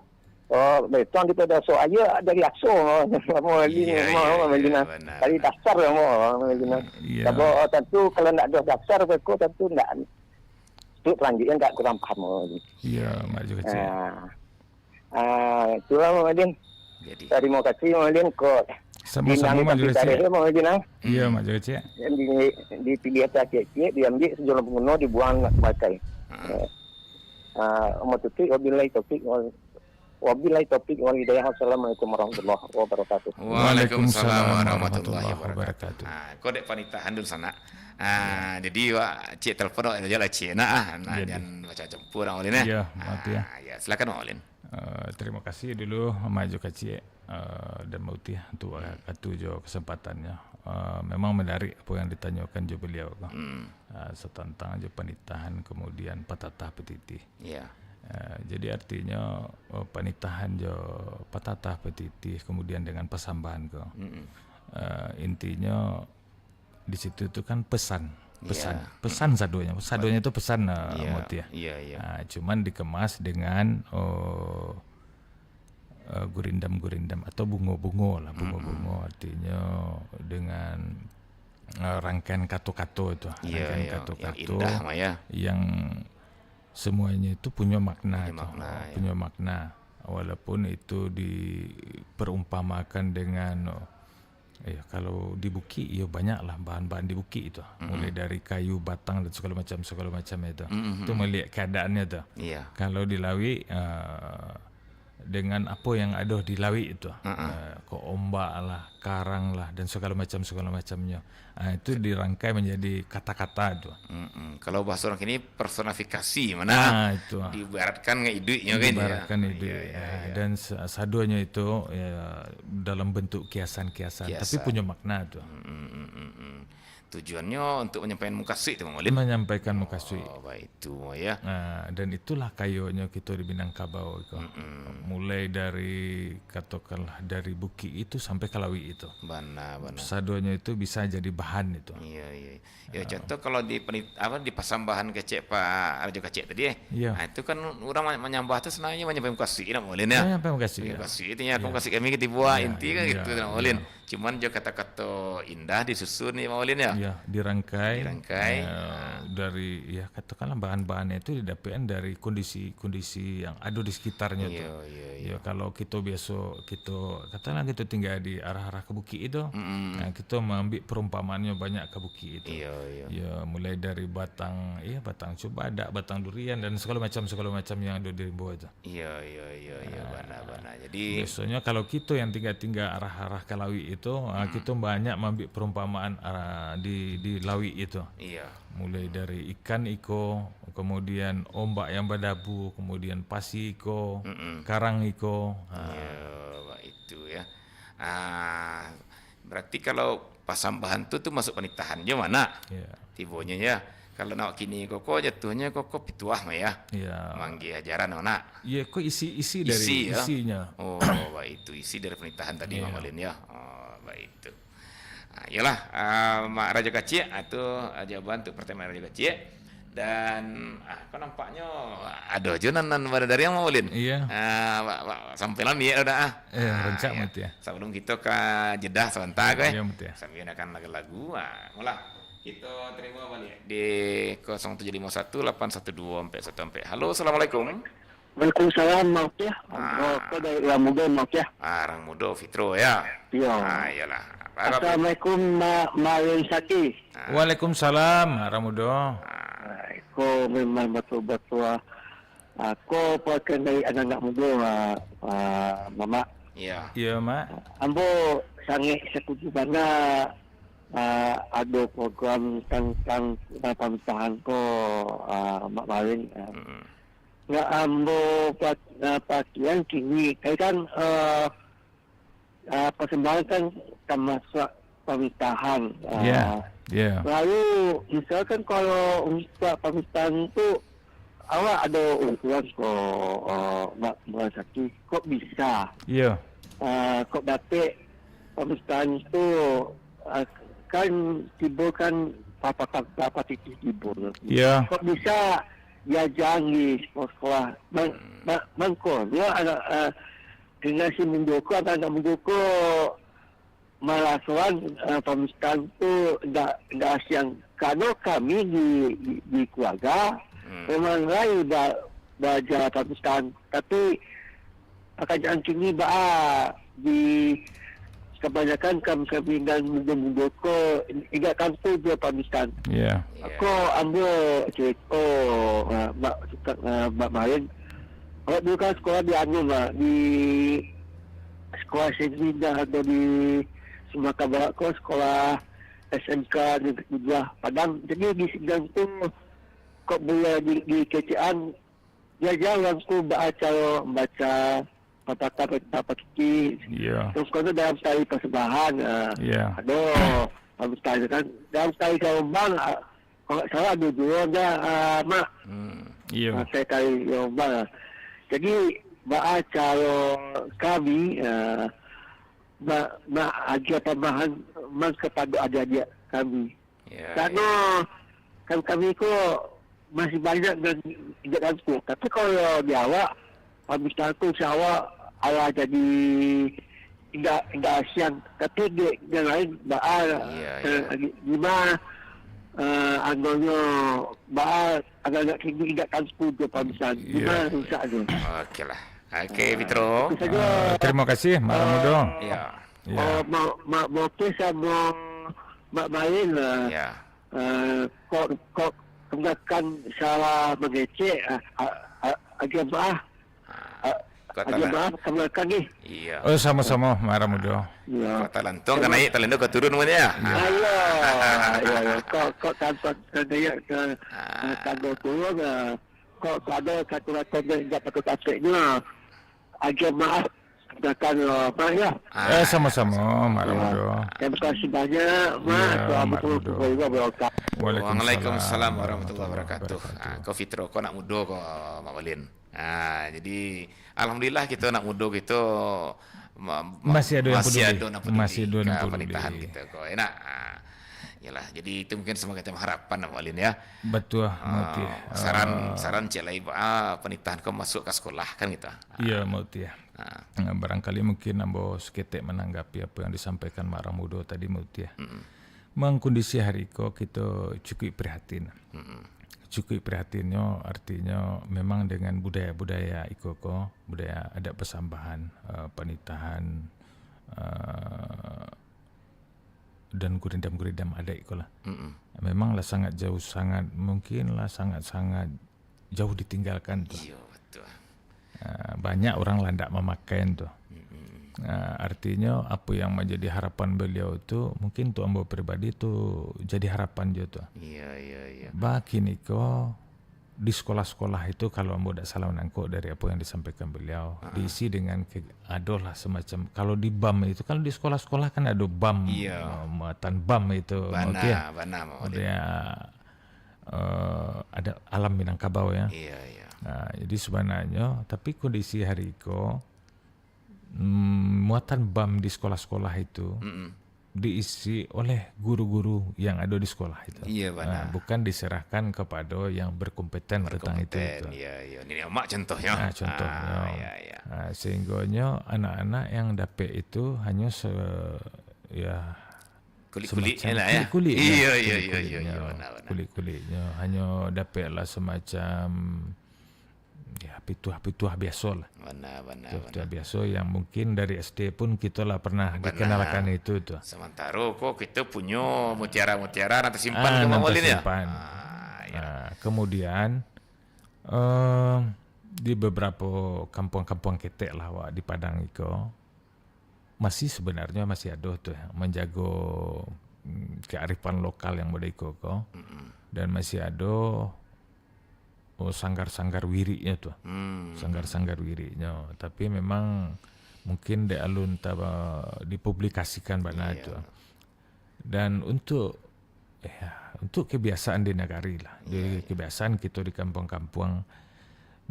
Betul kita dah aja dari akso mau dari dasar mau kalau tentu kalau nak ada dasar aku tentu nak itu selanjutnya tak kurang paham. Iya, mak juga cik. Itu lah Madin. Terima kasih Madin kok. Sama-sama mak juga cik. Iya, mak juga cik. Dipilih atas cik, diambil sejumlah pengguna dibuang nak pakai. Wabillahi taufiq wal hidayah. Assalamualaikum warahmatullahi wabarakatuh. Waalaikumsalam warahmatullahi wabarakatuh. Kau dek panitahan dulu sana. Jadi cik telepon aja lah cik jangan baca campur Olin ya. Iya, mati ya. Ya, silakan Olin. Terima kasih dulu maju ke cik dan Mauti untuk katu kesempatannya. Memang menarik apa yang ditanyakan jo beliau setentang jo panitahan kemudian patatah petitih. Iya. Jadi artinya panitahan jo patatah petitih kemudian dengan pesambahan ko. Intinya di situ itu kan pesan sadonya itu pesan Mauti ya. Iya. Cuman dikemas dengan gurindam atau bungo artinya dengan rangkaian kato-kato itu yang indah yang semuanya itu punya makna, punya ya. makna walaupun itu diperumpamakan dengan kalau di buki ya banyaklah bahan-bahan di buki itu mulai dari kayu, batang dan segala macam itu itu melihat keadaannya itu. Kalau di Lawi dengan apa yang ada di Lawi itu kok ombak lah, karang lah dan segala macamnya itu dirangkai menjadi kata-kata itu. Kalau bahasa orang ini personifikasi mana itu diibaratkan idenya kan dan sadonya itu dalam bentuk kiasan tapi punya makna itu. Tujuannya untuk menyampaikan mukasih itu Maulin. Menyampaikan mukasih. Baik itu ya. Dan itulah kayunya kita di Minangkabau itu. Mulai dari katakanlah dari buki itu sampai ke Lawi itu. Benar. Sadonya itu bisa jadi bahan itu. Iya. Ya contoh kalau di pasambahan kecek Pak Arjo kecek tadi Nah, itu kan orang menyambah itu sebenarnya menyampaikan mukasih ya Maulin ya. Menyampaikan mukasih. Mukasih itu ya mukasih kami kita buat inti kan gitu Maulin. Cuman jo kata-kata indah disusun nih Maulin ya. Ya, dirangkai dari katakanlah bahan-bahannya itu didapatkan dari kondisi yang ada di sekitarnya tuh. Ya kalau kita katakanlah kita tinggal di arah-arah ke Buki itu, kita mengambil perumpamaannya banyak ke Buki itu. Ya mulai dari batang cubada, batang durian dan segala macam yang ada di bawah itu. Iya, benar. Jadi biasanya kalau kita yang tinggal arah-arah ke Lawi itu, kita banyak mengambil perumpamaan di Lawi itu. Mulai dari ikan iko, kemudian ombak yang berdabu, kemudian pasi iko, karang iko. Itu ya. Berarti kalau pasambahan tuh masuk panitahan mana? Tibonya ya. Kalau nak kini koko jatuhnya koko pituah mah ya. Manggi ajaran nak. Iya, kok isi dari isinya. Baik itu isi dari penitahan tadi Maulin ya. Baik itu. Iyalah Mak Raja Kacik atau jawaban untuk pertanyaan Raja Kacik dan kok nampaknya ada jonan pada dari yang Maulin. Iya. Sampai lami ya udah rencak mati ya. Sebelum kita ke Jeddah sebentar Iya mati ya. Sambil akan lagu-lagu. Mulai kita terima balik di 0751812414. Halo, assalamualaikum. Waalaikumsalam, maaf ya. Aku dari Rang Muda, maaf ya. Rang Muda Fitro ya. Iya. Iyalah. Assalamualaikum, Marin Saki. Waalaikumsalam, Rang Muda. Aku memang betul-betul aku pakai dari anak-anak muda, Mama. Iya. Iya, Mak. Ambo sangat setuju banget. Ada program tentang pemerintahan ko Mak Marin. Nggak ambo pakaian kini, kan persembahan kan termasuk pemerintahan. Lalu misalkan kalau untuk pemerintahan itu awak ada usulan kok Sakti kok bisa? Kok dapat pemerintahan itu kan timbulkan apa titik timbul. Kok bisa diajar di sekolah? Bangko, dia ada generasi mendukung anak mendukung malasan pemerintahan itu dah siang. Kalau kami di keluarga memang lain belajar pemerintahan, tapi pekerjaan kini di kebanyakan kami dan mendukung ingat kampung dia pemerintahan. Aku ambil cerita Mbak Marin. Kalau dulu kan sekolah di sekolah Sendina atau di Sumatera Barat ko sekolah SMK di Padang. Jadi di sidang tu kok boleh di kecian dia jalan tu baca patah kiki. Terus kau tu dalam tali persembahan. Aduh, habis tali kan dalam tali gelombang. Kalau salah ada dua mak. Saya tali gelombang. Jadi baca kami ajar tambahan kepada adik-adik kami. Karena kami masih banyak dan tidak gantung. Tapi kalau di awak, habis itu awak jadi tidak asian. Tapi yang lain gimana anggotnya agak-agak kini tidak gantung ke pamisan. Gimana susah tu? Okeylah. Okey, Fitro. Terima kasih, Mak Ramudo. Mak sama Mak Main kok kemudian salah mengecek agak kemudian ni. Sama-sama, Mak Ramudo. Kota Lantong kan naik, Talendo ke turun mana ya? Kok tanpa daya ke tanda turun kok ada kata-kata yang dapat ketaknya. Agak maaf katakan Mak ya. Sama-sama, Mak Ramudo. Terima kasih banyak, Mak. Waalaikumsalam warahmatullahi wabarakatuh. Kau Fitro, kau nak muda kau Mak Walin. Jadi alhamdulillah kita nak muda kita masih ada yang peduli pernikahan kita kau enak. Yalah, jadi itu mungkin semua kita harapan Mak Walin ya. Betul. Saran cek lagi pernikahan kau masuk ke sekolah kan gitu. Iya, Mauti ya. Barangkali mungkin ambo seketek menanggapi apa yang disampaikan Mak Ramudo tadi Mauti ya. Mengkondisi hari ko kita cukup prihatin. Cukup prihatinnya artinya memang dengan budaya-budaya ikoko, budaya adat persambahan, pernikahan dan guridam ada ikolah. Memanglah sangat jauh, sangat jauh ditinggalkan tuh. Iya, betul. Banyak orang lah tidak memakai tuh. Artinya apa yang menjadi harapan beliau itu mungkin tuh ambo pribadi tuh jadi harapan juga tuh. Iya. Bagi niko di sekolah-sekolah itu kalau ambo tidak salah menangkuk dari apa yang disampaikan beliau diisi dengan adalah semacam kalau di BAM itu kalau di sekolah-sekolah kan ada BAM, muatan BAM itu, ada alam Minangkabau ya. Iya. Jadi sebenarnya tapi kondisi hari ko muatan BAM di sekolah-sekolah itu diisi oleh guru-guru yang ada di sekolah itu. Iya, benar. Bukan diserahkan kepada yang berkompeten tentang itu. Iya. Ini mak contohnya. Contohnya. Sehingga anak-anak yang dapat itu hanya kulit-kulitnya lah ya. Iya. Kulit-kulitnya hanya dapatlah semacam pituah biasa lah. Pituah biasa yang mungkin dari SD pun kita lah pernah dikenalkan itu tuh. Sementara kok kita punya mutiara-mutiara nanti simpan ke Mamolin ya. Kemudian di beberapa kampung-kampung ketek lah di Padang itu masih sebenarnya masih ada tuh menjaga kearifan lokal yang ada itu dan masih ada sanggar-sanggar wirinya tuh. Sanggar-sanggar wirinya. Tapi memang mungkin di alun dipublikasikan banyak itu. Dan untuk kebiasaan di negari lah, jadi kebiasaan kita di kampung-kampung,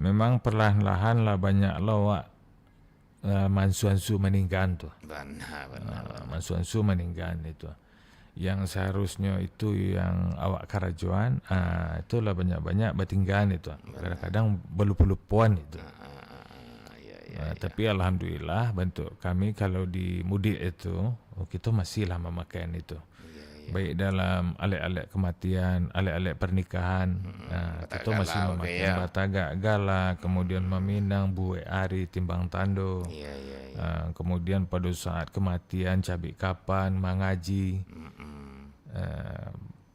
memang perlahan-lahan lah banyak lawak mansuansu meninggal tu. Mansuansu meninggal itu. Yang seharusnya itu yang awak karajuan, itulah banyak-banyak bertinggal itu. Kadang-kadang berlupa-lupuan itu. Tapi alhamdulillah bentuk kami kalau di mudik itu, kita masihlah memakai itu. Baik dalam alat-alat kematian, alat-alat pernikahan, kita masih memakai batagak gala, kemudian meminang buai ari timbang tando, kemudian pada saat kematian cabik kapan, mengaji,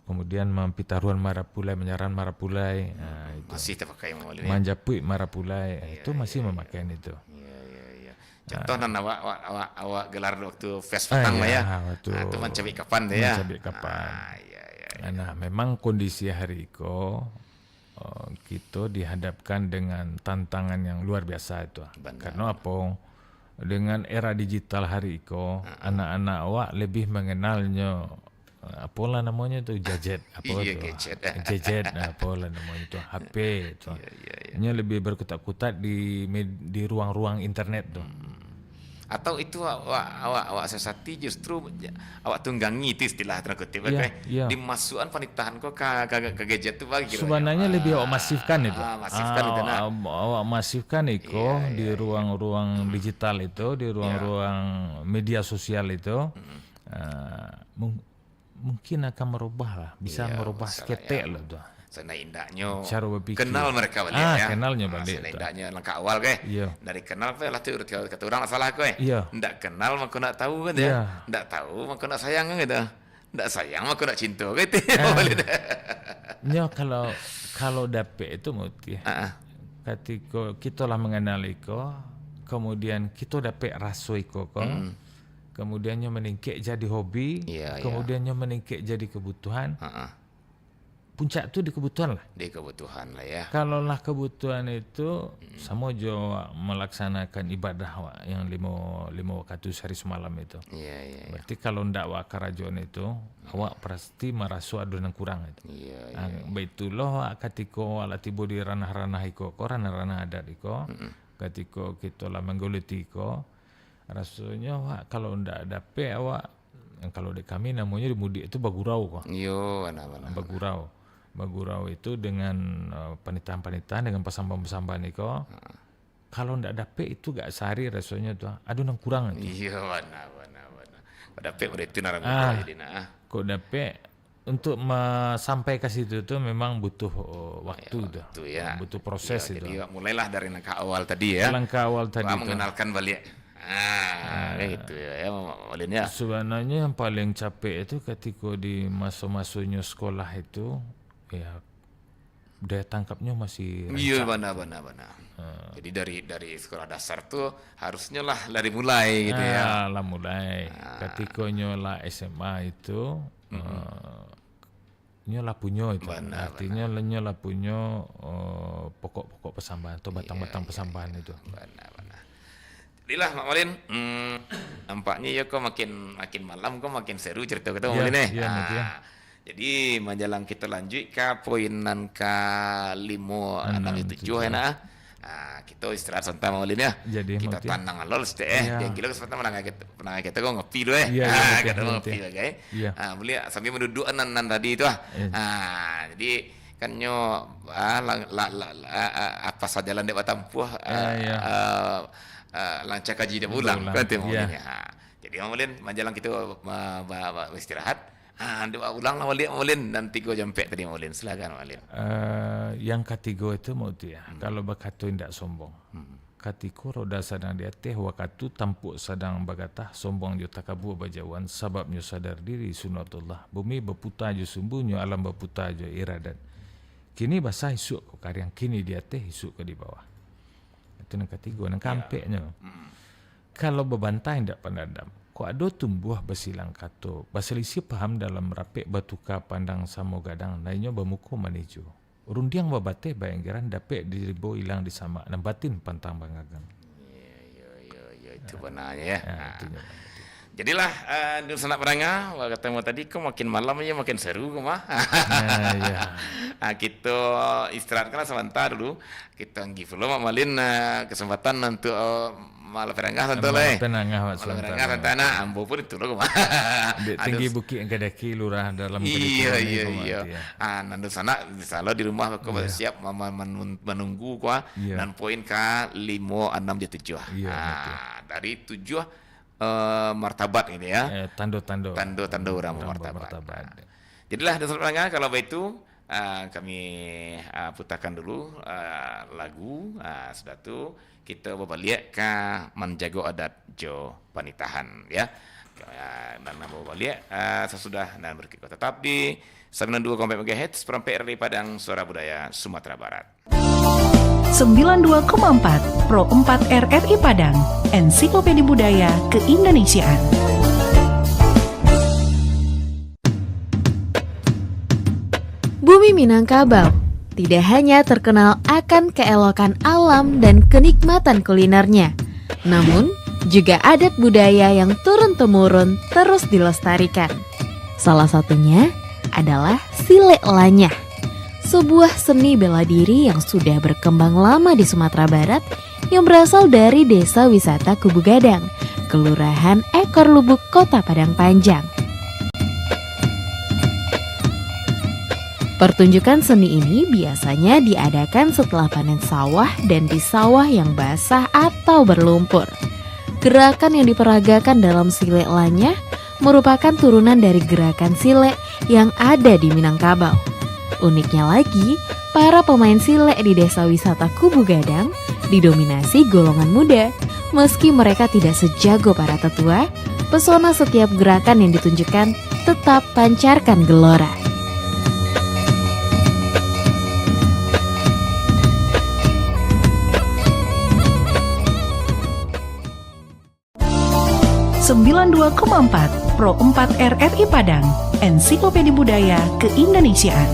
kemudian mampitaruan marapulai, menyaran marapulai, itu. Masih terpakai manjapui marapulai, itu masih memakai itu. Contoh awak gelar waktu fest petang lah ya. Itu mencabik kapan deh ya. Mencabik kapan. Nah, memang kondisi hari itu kita dihadapkan dengan tantangan yang luar biasa itu. Karena apa? Dengan era digital hari itu, anak-anak awak lebih mengenalnya apalah namanya itu gadget, gadget, apalah namanya itu HP itu. Nya lebih berkutat-kutat di ruang-ruang internet tuh. Atau itu awak sesati justru awak tunggangi itu istilah tanda kutip dimasukkan panitahan kok ke gadget itu bagi sebenarnya lebih awak masifkan itu. Awak masifkan itu di ruang-ruang digital itu, di ruang-ruang media sosial itu. Mungkin akan merubah lah, bisa merubah seketek lah tuh. Sana indahnya cara berpikir. Kenal mereka balik ya. Kenalnya balik. Sana indahnya langkah awal ke. Dari kenal ke lah tu kata orang salah ke. Ndak kenal maka nak tahu kan ya. Ndak tahu maka nak sayang kan gitu. Ndak sayang maka nak cinta gitu. Nya kalau dapet itu muti. Ketika kita lah mengenal iko, kemudian kita dapet rasa iko kemudiannya meningkat jadi hobi, kemudiannya meningkat jadi kebutuhan. Puncak tu di kebutuhan lah. Di kebutuhan lah ya. Kalau lah kebutuhan itu sama jo melaksanakan ibadah yang lima waktu sehari semalam itu. Berarti kalau ndak wak karajon itu, awak pasti merasa ada yang kurang itu. Baitulah ketika awak tiba di ranah-ranah iko, ranah-ranah adat iko, ketika kita lah menggoliti iko, rasanya awak kalau ndak dapet awak, kalau di kami namanya di mudik itu bagurau kok. Bagurau itu dengan panitaan-panitaan dengan pesamban-pesamban itu. Kalau ndak dapet itu gak sehari rasanya tuh. Ada yang kurang itu. Iya, benar. Kau dapet itu narang jadi kau dapet untuk sampai ke situ tuh memang butuh waktu tuh. Butuh proses itu. Jadi mulailah dari langkah awal tadi ya. Mengenalkan balik. Gitu ya Malinnya. Sebenarnya yang paling capek itu ketika di masa-masanya sekolah itu ya daya tangkapnya masih rancak. Iya benar. Jadi dari sekolah dasar tuh harusnya lah dari mulai gitu ya. Lah mulai. Ketika nyola SMA itu nyola punya itu. Artinya nyola punya pokok-pokok pesambahan atau batang-batang pesambahan itu. Benar. Jadilah Mak Malin, nampaknya ya kok makin malam kok makin seru cerita kita Malin nih. Jadi menjelang kita lanjut ke poinan ke-5, 6, 7 ya nah. Kita istirahat santai Mak Malin ya. Jadi kita tanang alol yang gila kesempatan menang kita kok ngopi dulu kita ngopi lah guys. Boleh sambil menduduk nan tadi itu jadi kan apa saja landek batampuh lancar kaji dia pulang kan jadi Maulin menjelang kita istirahat dia ulang Maulin nanti gue jampe tadi Maulin silakan Maulin. Yang ketiga itu mau dia kalau bakatu tidak sombong katiku roda sadang di atas wakatu tampuk sadang bagatah sombong juta kabu bajawan sababnya sadar diri sunatullah bumi berputar jo sumbunya alam berputar jo iradat kini basah isuk karyang kini di atas isuk ke di bawah. Itu yang ketiga, yang kampeknya. Kalau bebantai tidak pandadam, kok ada tumbuh basilang kato, basilisi paham dalam rapek batuka pandang samo gadang, lainnya bamuko manijo. Rundiang babate bayanggaran dapet diribo hilang di sama, nambatin pantang bangagang. Iya, itu benarnya ya. Jadilah di Sanak Berangah, ketemu tadi kok makin malam aja makin seru mah. Kita istirahatkan sebentar dulu. Kita give dulu Malin kesempatan untuk malam Berangah santai lah. Malam Berangah santai nah ambo pun itu loh mah. Tinggi Bukit Gadaki lurah dalam Iya. Nanti sana selalu di rumah aku siap menunggu dan poin ka 5, 6, 7. Dari 7 martabat ini ya. Tando orang martabat. Jadilah dasarnya kalau begitu kami putarkan dulu lagu sudah tu kita berbalik ke menjaga adat jo panitahan ya. Dan berbalik sesudah dan berikut tetap di 92,4 MHz Perempat RRI Padang Suara Budaya Sumatera Barat. 92,4 Pro 4 RRI Padang, Ensiklopedia Budaya Keindonesiaan. Bumi Minangkabau tidak hanya terkenal akan keelokan alam dan kenikmatan kulinernya, namun juga adat budaya yang turun-temurun terus dilestarikan. Salah satunya adalah Silek Lanyah, sebuah seni bela diri yang sudah berkembang lama di Sumatera Barat yang berasal dari Desa Wisata Kubu Gadang, Kelurahan Ekor Lubuk, Kota Padang Panjang. Pertunjukan seni ini biasanya diadakan setelah panen sawah dan di sawah yang basah atau berlumpur. Gerakan yang diperagakan dalam Silek Lanyah merupakan turunan dari gerakan silek yang ada di Minangkabau. Uniknya lagi, para pemain silek di Desa Wisata Kubu Gadang didominasi golongan muda. Meski mereka tidak sejago para tetua, pesona setiap gerakan yang ditunjukkan tetap pancarkan gelora. Pro 4 RRI Padang, Ensiklopedia Budaya Keindonesiaan.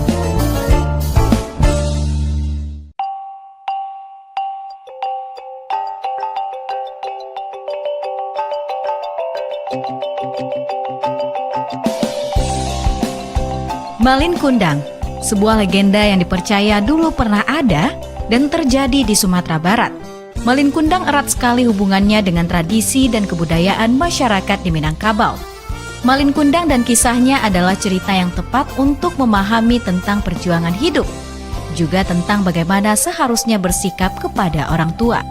Malin Kundang, sebuah legenda yang dipercaya dulu pernah ada dan terjadi di Sumatera Barat. Malin Kundang erat sekali hubungannya dengan tradisi dan kebudayaan masyarakat di Minangkabau. Malin Kundang dan kisahnya adalah cerita yang tepat untuk memahami tentang perjuangan hidup, juga tentang bagaimana seharusnya bersikap kepada orang tua.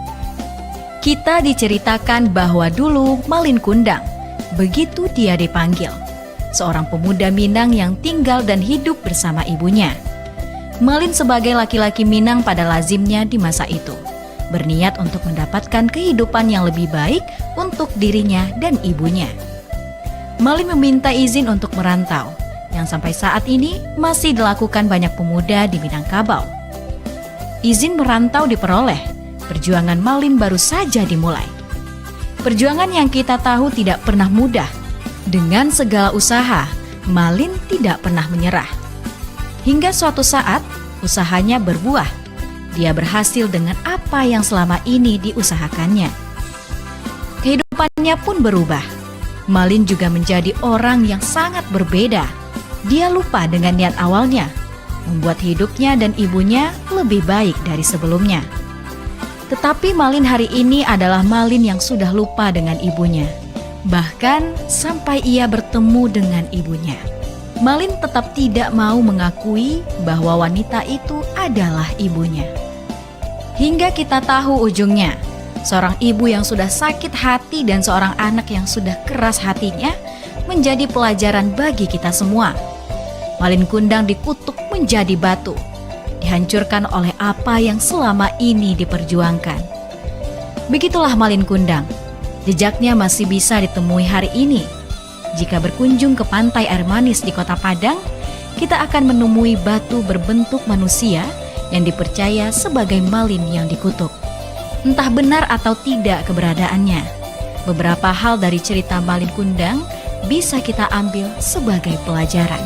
Kita diceritakan bahwa dulu Malin Kundang, begitu dia dipanggil, seorang pemuda Minang yang tinggal dan hidup bersama ibunya. Malin sebagai laki-laki Minang pada lazimnya di masa itu, berniat untuk mendapatkan kehidupan yang lebih baik untuk dirinya dan ibunya. Malin meminta izin untuk merantau, yang sampai saat ini masih dilakukan banyak pemuda di Minangkabau. Izin merantau diperoleh, perjuangan Malin baru saja dimulai. Perjuangan yang kita tahu tidak pernah mudah. Dengan segala usaha, Malin tidak pernah menyerah. Hingga suatu saat, usahanya berbuah. Dia berhasil dengan apa yang selama ini diusahakannya. Kehidupannya pun berubah. Malin juga menjadi orang yang sangat berbeda. Dia lupa dengan niat awalnya, membuat hidupnya dan ibunya lebih baik dari sebelumnya. Tetapi Malin hari ini adalah Malin yang sudah lupa dengan ibunya. Bahkan sampai ia bertemu dengan ibunya, Malin tetap tidak mau mengakui bahwa wanita itu adalah ibunya. Hingga kita tahu ujungnya, seorang ibu yang sudah sakit hati dan seorang anak yang sudah keras hatinya menjadi pelajaran bagi kita semua. Malin Kundang dikutuk menjadi batu, dihancurkan oleh apa yang selama ini diperjuangkan. Begitulah Malin Kundang. Jejaknya masih bisa ditemui hari ini. Jika berkunjung ke pantai air manis di Kota Padang, kita akan menemui batu berbentuk manusia yang dipercaya sebagai Malin yang dikutuk. Entah benar atau tidak keberadaannya, beberapa hal dari cerita Malin Kundang bisa kita ambil sebagai pelajaran.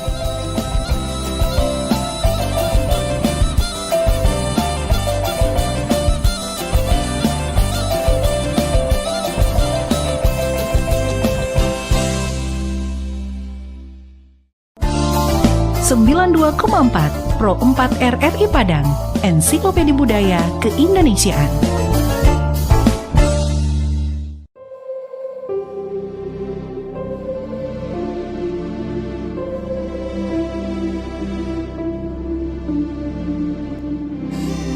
92,4 Pro 4 RRI Padang, Ensiklopedia Budaya Keindonesiaan.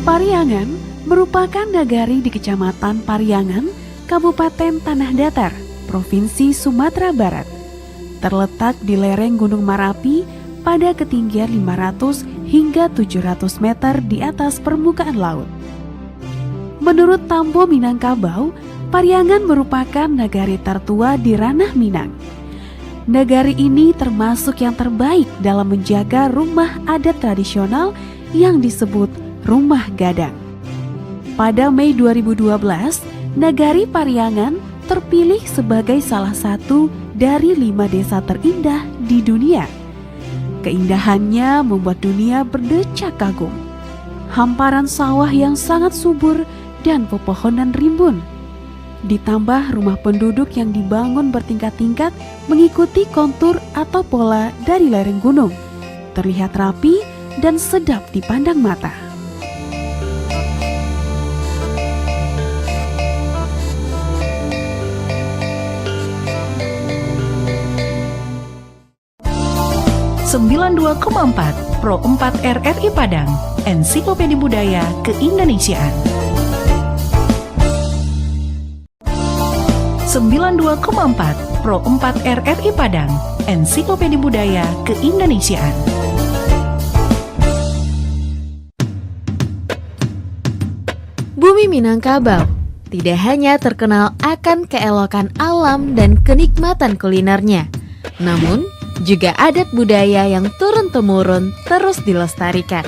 Pariangan merupakan nagari di Kecamatan Pariangan, Kabupaten Tanah Datar, Provinsi Sumatera Barat. Terletak di lereng Gunung Marapi pada ketinggian 500 hingga 700 meter di atas permukaan laut. Menurut Tambo Minangkabau, Pariangan merupakan nagari tertua di ranah Minang. Nagari ini termasuk yang terbaik dalam menjaga rumah adat tradisional yang disebut Rumah Gadang. Pada Mei 2012, Nagari Pariangan terpilih sebagai salah satu dari 5 desa terindah di dunia. Keindahannya membuat dunia berdecak kagum. Hamparan sawah yang sangat subur dan pepohonan rimbun. Ditambah rumah penduduk yang dibangun bertingkat-tingkat mengikuti kontur atau pola dari lereng gunung. Terlihat rapi dan sedap dipandang mata. ...92,4 Pro 4 RRI Padang, Ensiklopedia Budaya Keindonesiaan. 92,4 Pro 4 RRI Padang, Ensiklopedia Budaya Keindonesiaan. Bumi Minangkabau tidak hanya terkenal akan keelokan alam dan kenikmatan kulinernya, namun juga adat budaya yang turun-temurun terus dilestarikan.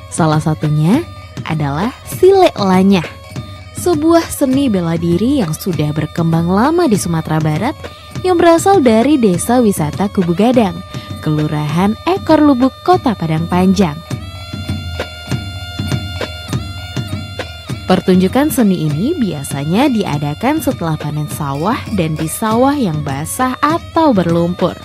Salah satunya adalah Silek Lanyah, sebuah seni bela diri yang sudah berkembang lama di Sumatera Barat yang berasal dari Desa Wisata Kubu Gadang, Kelurahan Ekor Lubuk, Kota Padang Panjang. Pertunjukan seni ini biasanya diadakan setelah panen sawah dan di sawah yang basah atau berlumpur.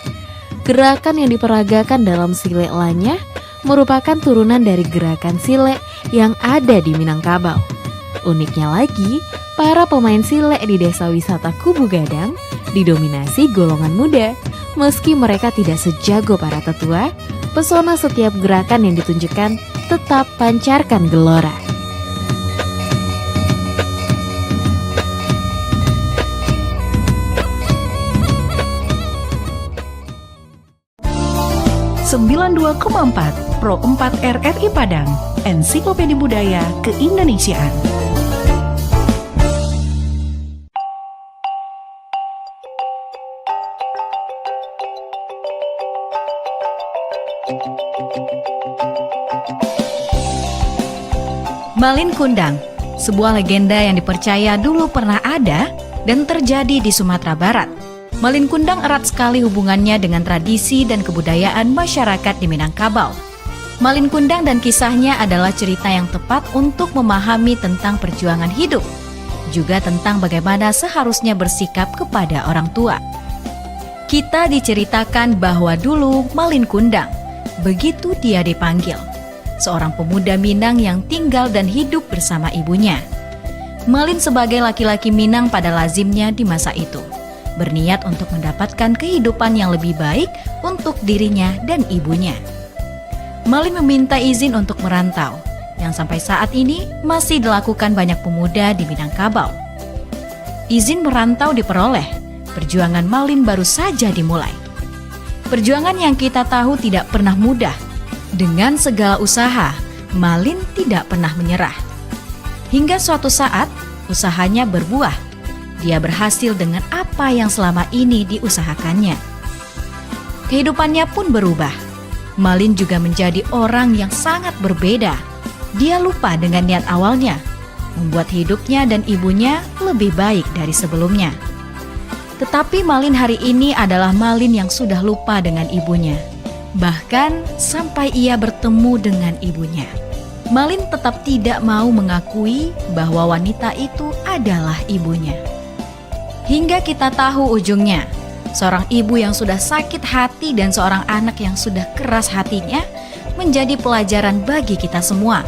Gerakan yang diperagakan dalam Silek Lanyah merupakan turunan dari gerakan silek yang ada di Minangkabau. Uniknya lagi, para pemain silek di Desa Wisata Kubu Gadang didominasi golongan muda. Meski mereka tidak sejago para tetua, pesona setiap gerakan yang ditunjukkan tetap pancarkan gelora. ...92,4 Pro 4 RRI Padang, Ensiklopedia Budaya Keindonesiaan. Malin Kundang, sebuah legenda yang dipercaya dulu pernah ada dan terjadi di Sumatera Barat. Malin Kundang erat sekali hubungannya dengan tradisi dan kebudayaan masyarakat di Minangkabau. Malin Kundang dan kisahnya adalah cerita yang tepat untuk memahami tentang perjuangan hidup, juga tentang bagaimana seharusnya bersikap kepada orang tua. Kita diceritakan bahwa dulu Malin Kundang, begitu dia dipanggil, seorang pemuda Minang yang tinggal dan hidup bersama ibunya. Malin sebagai laki-laki Minang pada lazimnya di masa itu, berniat untuk mendapatkan kehidupan yang lebih baik untuk dirinya dan ibunya. Malin meminta izin untuk merantau, yang sampai saat ini masih dilakukan banyak pemuda di Minangkabau. Izin merantau diperoleh, perjuangan Malin baru saja dimulai. Perjuangan yang kita tahu tidak pernah mudah. Dengan segala usaha, Malin tidak pernah menyerah. Hingga suatu saat, usahanya berbuah. Dia berhasil dengan apa yang selama ini diusahakannya. Kehidupannya pun berubah. Malin juga menjadi orang yang sangat berbeda. Dia lupa dengan niat awalnya, membuat hidupnya dan ibunya lebih baik dari sebelumnya. Tetapi Malin hari ini adalah Malin yang sudah lupa dengan ibunya. Bahkan sampai ia bertemu dengan ibunya, Malin tetap tidak mau mengakui bahwa wanita itu adalah ibunya. Hingga kita tahu ujungnya, seorang ibu yang sudah sakit hati dan seorang anak yang sudah keras hatinya menjadi pelajaran bagi kita semua.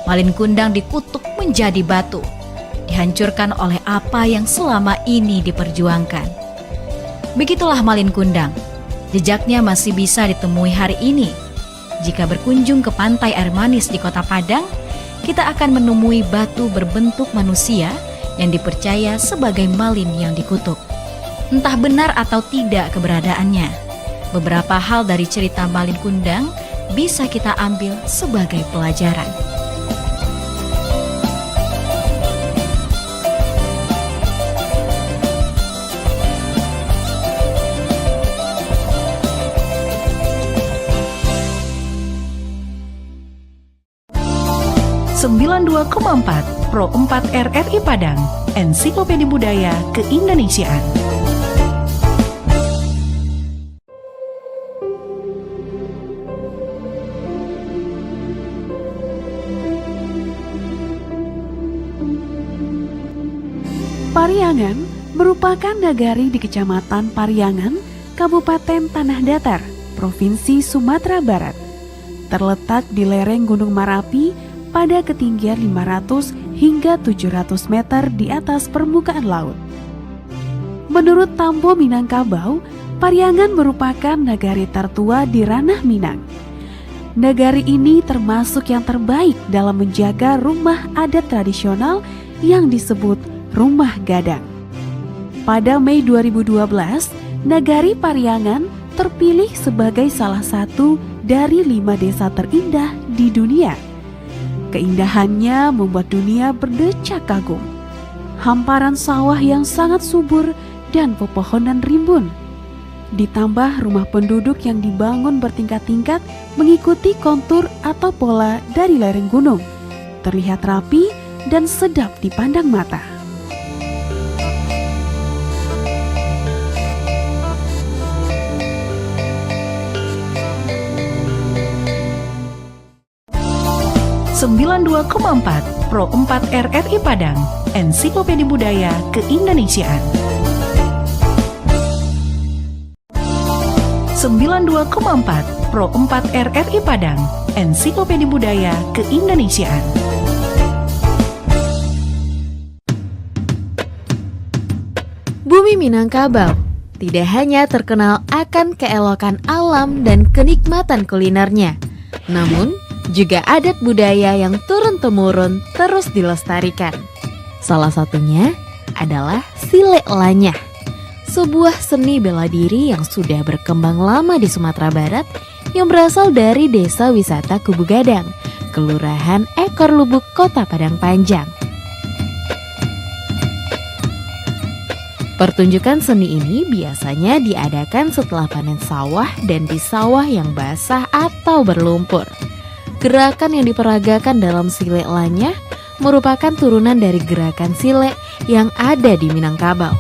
Malin Kundang dikutuk menjadi batu, dihancurkan oleh apa yang selama ini diperjuangkan. Begitulah Malin Kundang, jejaknya masih bisa ditemui hari ini. Jika berkunjung ke pantai air manis di Kota Padang, kita akan menemui batu berbentuk manusia yang dipercaya sebagai malin yang dikutuk. Entah benar atau tidak keberadaannya, beberapa hal dari cerita Malin Kundang bisa kita ambil sebagai pelajaran. ...92,4 Pro 4 RRI Padang, Ensiklopedia Budaya Keindonesiaan. Pariangan merupakan nagari di Kecamatan Pariangan, Kabupaten Tanah Datar, Provinsi Sumatera Barat. Terletak di lereng Gunung Marapi pada ketinggian 500 hingga 700 meter di atas permukaan laut. Menurut Tambo Minangkabau, Pariangan merupakan nagari tertua di ranah Minang. Nagari ini termasuk yang terbaik dalam menjaga rumah adat tradisional yang disebut Rumah Gadang. Pada Mei 2012, Nagari Pariangan terpilih sebagai salah satu dari 5 desa terindah di dunia. Keindahannya membuat dunia berdecak kagum. Hamparan sawah yang sangat subur dan pepohonan rimbun. Ditambah rumah penduduk yang dibangun bertingkat-tingkat mengikuti kontur atau pola dari lereng gunung. Terlihat rapi dan sedap dipandang mata. ...92,4 Pro 4 RRI Padang, Ensiklopedia Budaya Keindonesiaan. 92,4 Pro 4 RRI Padang, Ensiklopedia Budaya Keindonesiaan. Bumi Minangkabau tidak hanya terkenal akan keelokan alam dan kenikmatan kulinernya, namun juga adat budaya yang turun-temurun terus dilestarikan. Salah satunya adalah Silek Lanyah, sebuah seni bela diri yang sudah berkembang lama di Sumatera Barat yang berasal dari Desa Wisata Kubu Gadang, Kelurahan Ekor Lubuk, Kota Padang Panjang. Pertunjukan seni ini biasanya diadakan setelah panen sawah dan di sawah yang basah atau berlumpur. Gerakan yang diperagakan dalam Silek Lanyah merupakan turunan dari gerakan silek yang ada di Minangkabau.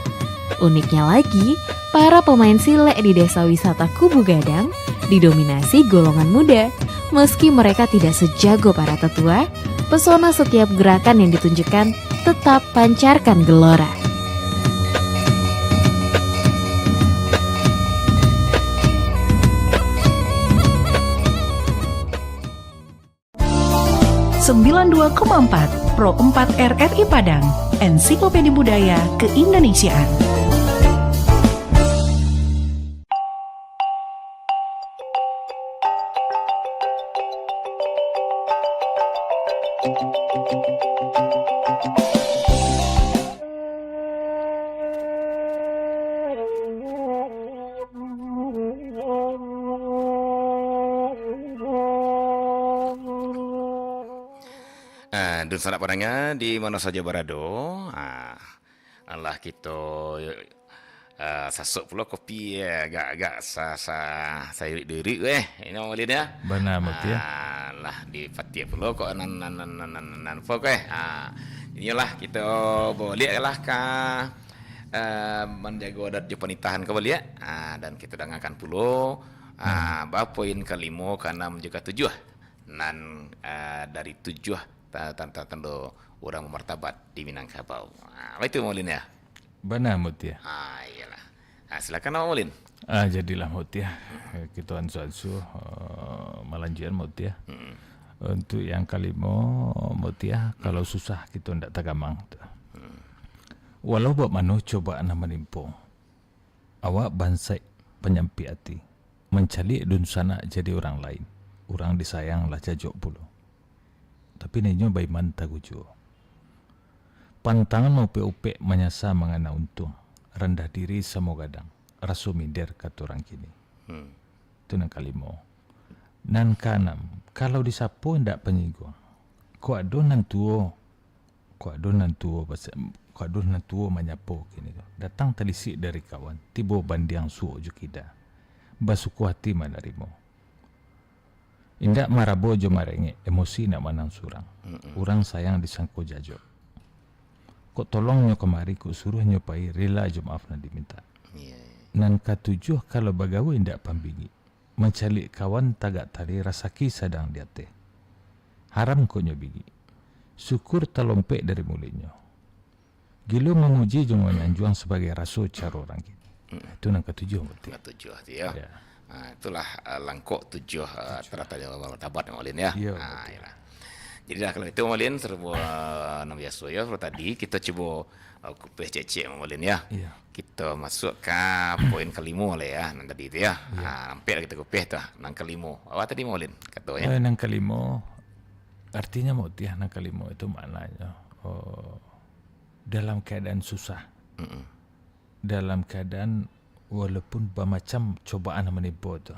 Uniknya lagi, para pemain silek di Desa Wisata Kubu Gadang didominasi golongan muda. Meski mereka tidak sejago para tetua, pesona setiap gerakan yang ditunjukkan tetap pancarkan gelora. ...92,4 Pro 4 RRI Padang, Ensiklopedia Budaya Keindonesiaan. Dan sanak padangnya di mana saja berado, Allah kita sasuk pula kopi agak-agak saya diri ini malin ya. Benar ya. Lah di Fatih pula kok nan fok inilah kita boleh lah menjaga adat Jepanitahan kembali ya. Dan kita dengarkan pula poin kelima karena menjaga tujuh nan dari tujuh tanda orang martabat di Minangkabau. Apa itu Maulin ya? Benar Mut ya. Iyalah. Silakan Maulin. Jadilah Mut ya. Kita ansu-ansu malam lanjutan Mutia. Untuk yang kalimo Mutia, kalau susah kita ndak tagamang tu. Walau buat mano coba ana menimpo. Awak bansai penyampi hati, mencari dun sana jadi orang lain. Orang disayang lah jajok pula. Tapi ninyo baiman tagujo. Pantangan mau pe-upe menyasa mengana untung. Rendah diri semua gadang. Rasu minder kata orang kini. Itu nang kalimo. Nan kanam, kalau disapu ndak penyinggung. Ko adonan tuo menyapu kini tu. Datang telisik dari kawan. Tibo bandiang suo jukida. Basuku hati manarimo. Indak marabo jo marenge. Emosi nak manang surang. Orang sayang disangko jajo. Kok tolong nyo kemari, kok suruh nyo pai, rela jo maaf na diminta. Nan katujuh kalau bagawe indak pambingi. Mencalik kawan tagak tali rasaki sadang diate. Haram ko nyo bigi. Syukur terlompek dari mulutnya. Gilo memuji jo menyanjuang sebagai rasul cara orang kita. Itu nang ketujuh. Ketujuh ya. Itulah langkok tujuh teratai tabat Maulin ya. Jadi dah kalau itu Maulin serba nama biasa ya. Kalau tadi kita coba kupeh cek Maulin ya. Kita masuk ke poin kelima lah ya. Nang tadi itu ya. Hampir kita kupeh tu nang kelima. Awak tadi Maulin kata ya. Nang kelima artinya Mutia nang kelima itu maknanya dalam keadaan susah. Dalam keadaan walaupun bermacam cobaan menimpa tu.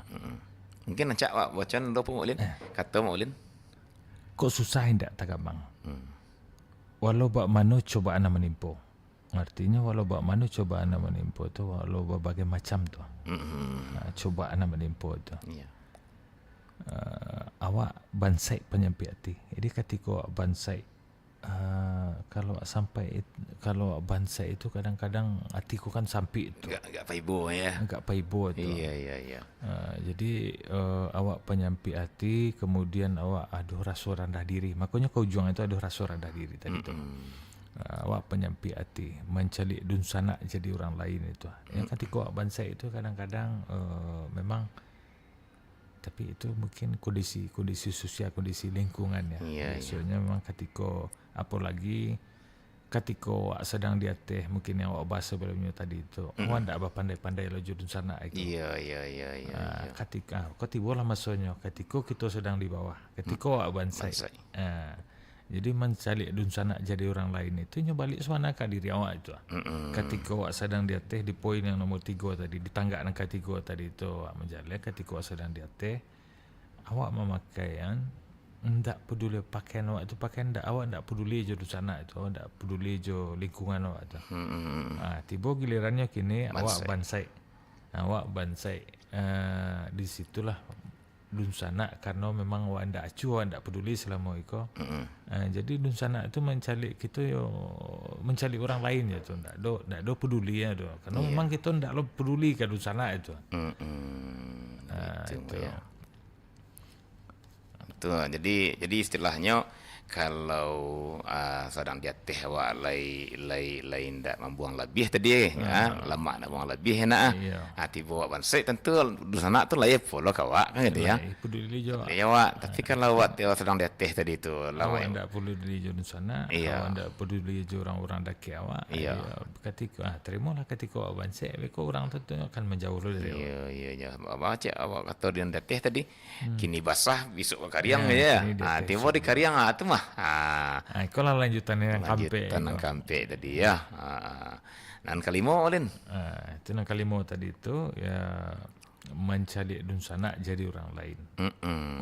Mungkin nak awak bacaan dulu Maulin. Kata Maulin. Kok susah indak tagamang. Walau bak mano cobaan menimpa. Artinya walau bak mano cobaan menimpa tu, walau berbagai macam tu. Cobaan menimpa tu. Awak bansai penyampi hati. Jadi ketika awak bansai, kalau bansai itu kadang-kadang hatiku kan sampai itu. Agak paibo ya. Agak paibo tu. Iya. Jadi awak penyampi hati, kemudian awak aduh rasa rendah diri. Makanya kau juang itu aduh rasa rendah diri tadi tu. Awak penyampi hati, mencalik dun sana jadi orang lain itu. Yang ketika awak bansai itu kadang-kadang memang, tapi itu mungkin kondisi sosial, kondisi lingkungan ya. Biasanya memang ketika apalagi ketika awak sedang di atas, mungkin yang awak bahas sebelumnya tadi itu, awak tidak pandai-pandai lo judun sana itu. Iya. Ketika kau tibalah maksudnya ketika kita sedang di bawah, ketika awak bansai. Jadi mencari dun sana jadi orang lain itu nyobalik suana ke diri awak itu. Ketika awak sedang di atas di poin yang nomor 3 tadi, di tangga yang ketiga tadi itu awak menjalani ketika awak sedang di atas, awak memakaian ndak peduli pakaian awak itu, pakaian ndak, awak ndak peduli jo dun sana itu, awak ndak peduli jo lingkungan awak itu. Tiba gilirannya kini awak bansai. Awak bansai di situlah dun sana, karena memang awak ndak acu, awak ndak peduli selama itu. Jadi dun sana itu mencari kita mencari orang lain ya tu, ndak do peduli ya tu. Karena memang kita ndak lo peduli ke dun sana itu. Itu. Ya. Betul. Jadi istilahnya kalau sedang di atas awak lain ndak membuang lebih tadi lama nak buang lebih nak tiba awak bansai tentu di sana tu layak follow awak kan gitu ya. Peduli jo. Ya awak, tapi kalau awak sedang di atas tadi tu awak ndak peduli jo di sana, awak ndak peduli jo orang-orang daki awak. Ketika terimalah ketika awak bansai, kau orang tu akan menjauh dari awak. Iya. Awak kata di atas tadi kini basah besok kariang ya. Tiba di kariang tu mah. Itulah lanjutannya nang kampe tadi ya. Nan kalimo Olin. Itu nang kalimo tadi itu ya, mencari dun sana jadi orang lain.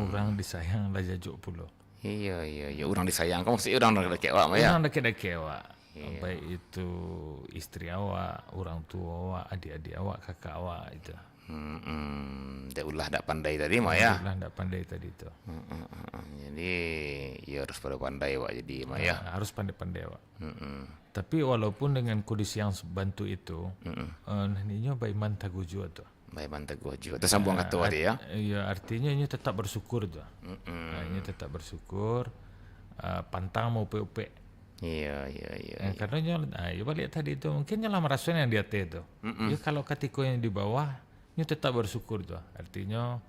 Orang disayang lah jajuk pulo. Iya. Orang disayang. Kamu maksudnya orang dekat awak ya? Orang dekat awak. Baik itu istri awak, orang tua awak, adik-adik awak, kakak awak itu. Dia ulah tak pandai tadi mah ya. Ulah tak pandai tadi tu. Jadi ya harus pandai awak jadi mah ya. Harus pandai-pandai awak. Tapi walaupun dengan kondisi yang bantu itu, nantinya baiman taguju tu. Baiman taguju. Tersambung kata tadi ya. Ya artinya ini tetap bersyukur tu. Ini tetap bersyukur. Pantang mau upe-upe. Iya. Karena ya balik tadi itu mungkin nyala merasanya yang di atas itu. Ya kalau ketika yang di bawah, ini tetap bersyukur tu. Artinya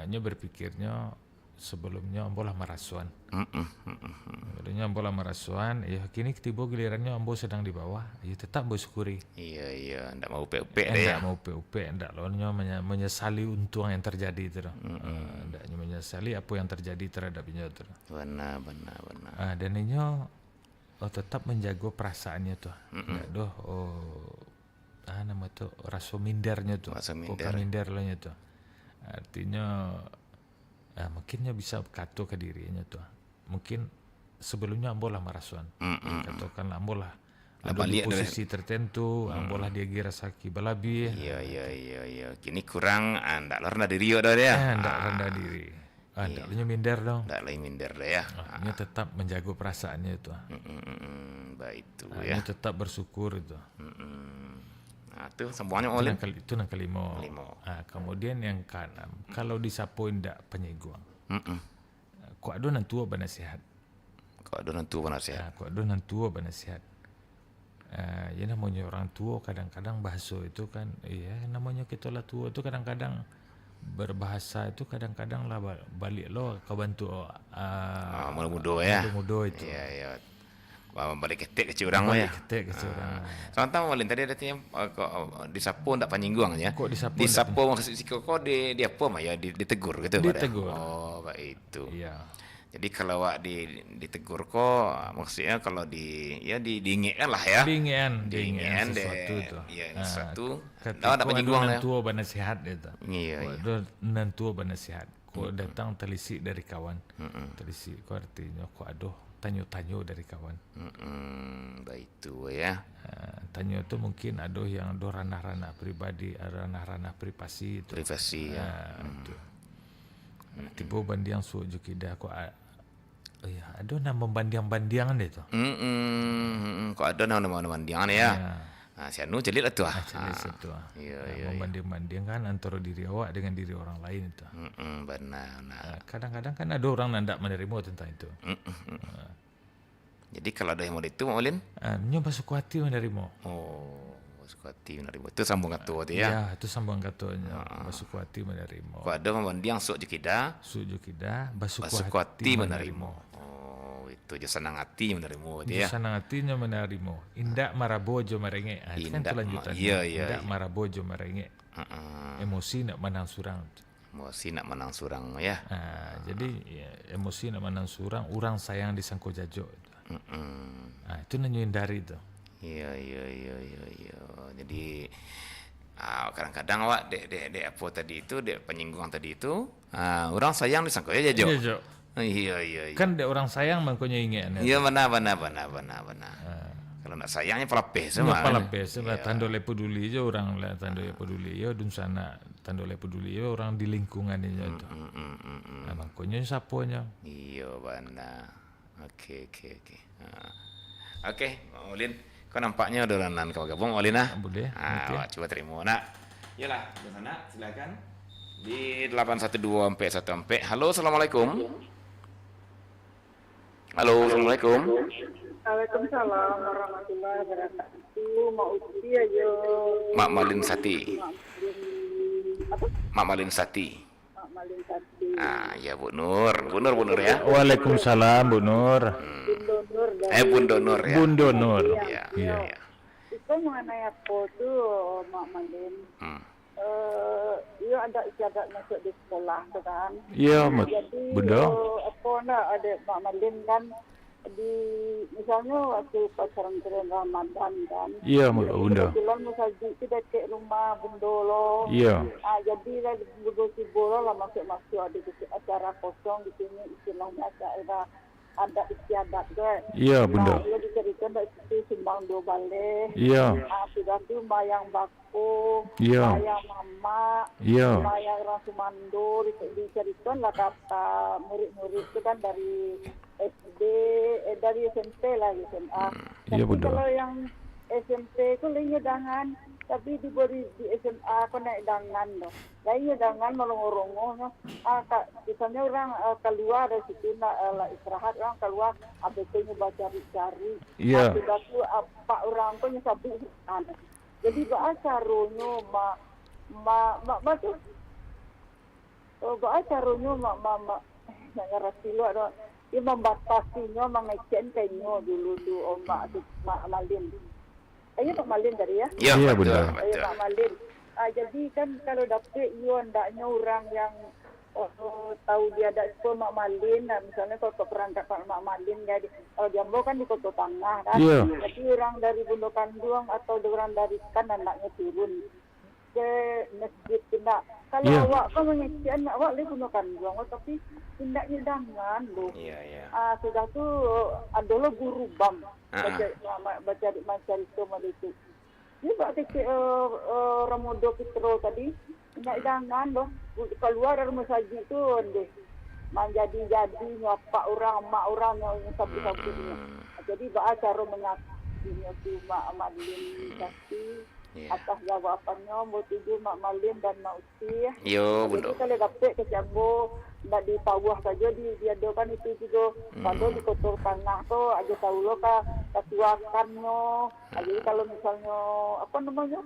Nyo berpikirnya sebelumnya ambolah marasuan. Sebelumnya ambolah marasuan, ya kini ketiba gilirannya ambo sedang di bawah, ya tetap bersyukuri. Iya, ndak mau upe-upe deh ya. Ndak mau upe-upe, ndak lonyo menyesali untung yang terjadi itu. Ndak menyesali apa yang terjadi terhadap nyo itu. Benar. Dan nyo tetap menjaga perasaannya tuh. Ndak nama tuh rasa mindernya tuh. Bukan minder lo nya tuh. Artinya mungkinnya bisa kato ke dirinya tuh. Mungkin sebelumnya ambolah marasuan. Katakanlah ambolah ada di posisi tertentu, ambolah dia girasaki balabi. Iya. Kini kurang ndak rendah diri yo dah ya. Ndak rendah diri. Ndak lo minder dong. Ndak lagi minder deh ya. Dia tetap menjaga perasaannya itu. Baik itu ya. Dia tetap bersyukur itu. Nah, itu semuanya oleh itu yang kelima. Kemudian yang keenam, kalau disapu ndak penyiguang. Kok ada nantua banasihat. Kok ada nantua banasihat. Ya namanya orang tua kadang-kadang bahasa itu kan, iya namanya kita lah tua itu kadang-kadang berbahasa itu kadang-kadang lah balik lo ke bantu muda ya. Muda itu. Iya. Balik ketek kecil orang ya. Contoh Malin tadi ada yang disapu ndak penyinggung ya. Kok disapu maksud kok di apa mah ya ditegur gitu. Ditegur. Oh, baik itu. Iya. Jadi kalau ditegur kok maksudnya kalau diingatkan lah ya. Diingatkan sesuatu itu. Iya, sesuatu. Ndak penyinggung ya. Nantua banasihat itu. Iya. Nantua banasihat. Kok datang telisik dari kawan. Telisik kok artinya kok aduh tanyo dari kawan. Baik itu ya. Tanyo itu mungkin ada yang do ranah-ranah pribadi, ranah-ranah privasi itu. Privasi ya. Tiba bandiang suju kita kok ada nama bandiang-bandiangan itu. Kok ada nama bandiangan ya. Si anu celit lah tuh. Iya. Membanding-banding kan antara diri awak dengan diri orang lain itu. Benar. Kadang-kadang kan ada orang yang tidak menerima tentang itu. Jadi kalau ada yang mau itu, Maulin? Nyoba suku hati menerima. Oh, suku hati menerima. Itu sambung kata tu ya? Ya, itu sambung katanya. Basuku hati menerima. Kalau ada membanding suku jukida, basuku hati menerima. Oh, itu je senang hati menerima dia. Senang hatinya menerima. Indak marabojo merengek. Kan itu lanjutannya. Iya. Indak marabojo merengek. Emosi nak menang surang. Ya. Jadi emosi nak menang surang, orang sayang disangko jajo. Itu menyindari itu. Iya. Jadi kadang-kadang awak dek apa tadi itu, dek penyinggungan tadi itu, orang sayang disangka ya jajo. Iya. Kan dek orang sayang mangkonya ingin. Iya benar. Kalau nak sayangnya pelapis sama. Pelapis, tanda le peduli aja orang lah, tanda le peduli ya dun sana, tanda le peduli ya orang di lingkungannya itu. Mangkonya saponya. Iya benar. Oke. Oke, Maulin, kau nampaknya udah lanan kau gabung, Maulin ah. Boleh. Coba terima nak. Yalah, di sana silakan. Di 812 Halo, assalamualaikum. Waalaikumsalam warahmatullahi wabarakatuh. Mak Uti aja. Mak Malin Sati. Mak Malin Sati. Ya Bu Nur ya. Waalaikumsalam Bu Nur. Bunda Nur ya. Bunda Nur. Iya. Itu mengenai apa tuh Mak Malin? Dia ada isyarat masuk di sekolah tu kan. Iya, Bunda. Apa nak ada Mak Malin kan misalnya waktu pacaran Ramadan kan. Iya, Bunda. Kebetulan musajid itu dekat rumah Bunda lo. Iya. Jadi lah Bunda lah masuk ada acara kosong di sini istilahnya ada istiadat kan. Iya, Bunda. Dia dicerikan dari situ sumbang 2 balik. Iya. Sudah tu mayang baku, iya. Mayang mama, iya. Mayang Rasumando dicerikan lah kata murid-murid itu kan dari SD, dari SMP lah SMA. Iya, Bunda. Kalau yang SMP itu lainnya dangan, tapi di SMA aku naik dangan loh. Lainnya dangan melongo-longo. Misalnya orang keluar dari situ lah istirahat, orang keluar ABC-nya baca cari. Iya. Sudah tu apa orang pun nyabut. Jadi bahasa ronyo masuk caranya mama ngarasilo ada dia membatasinya mengecen kayaknya dulu mak Malin. Mak Malin tadi ya? Iya betul. Mak Malin. Jadi kan kalau dapet ndaknya orang yang tahu dia ada sekolah Mak Malin, misalnya kalau perangkat Mak Malin jadi kalau Jambo kan di Kota Tengah kan. Jadi orang dari Bunda Kanduang atau orang dari kan anaknya turun ke masjid tidak. Kalau awak kan mengecen awak lebih Bunda Kanduang, tapi tindaknya jangan loh. Sudah tuh adalah guru BAM baca di Macarito itu. Ini berarti Ramodo Pitro tadi tidak jangan loh keluar dari masjid itu deh menjadi nyapa orang mak orang yang sabu-sabunya. Jadi cara mengasihinya si Mak Malin kasih atas jawabannya mau tuju Mak Malin dan Mak Uci. Jadi kalau dapat ke Jambo ndak di bawah saja dia kan itu juga pada di Kota Tengah tu aja tahu lo ka ketuakannya. Jadi kalau misalnya apa namanya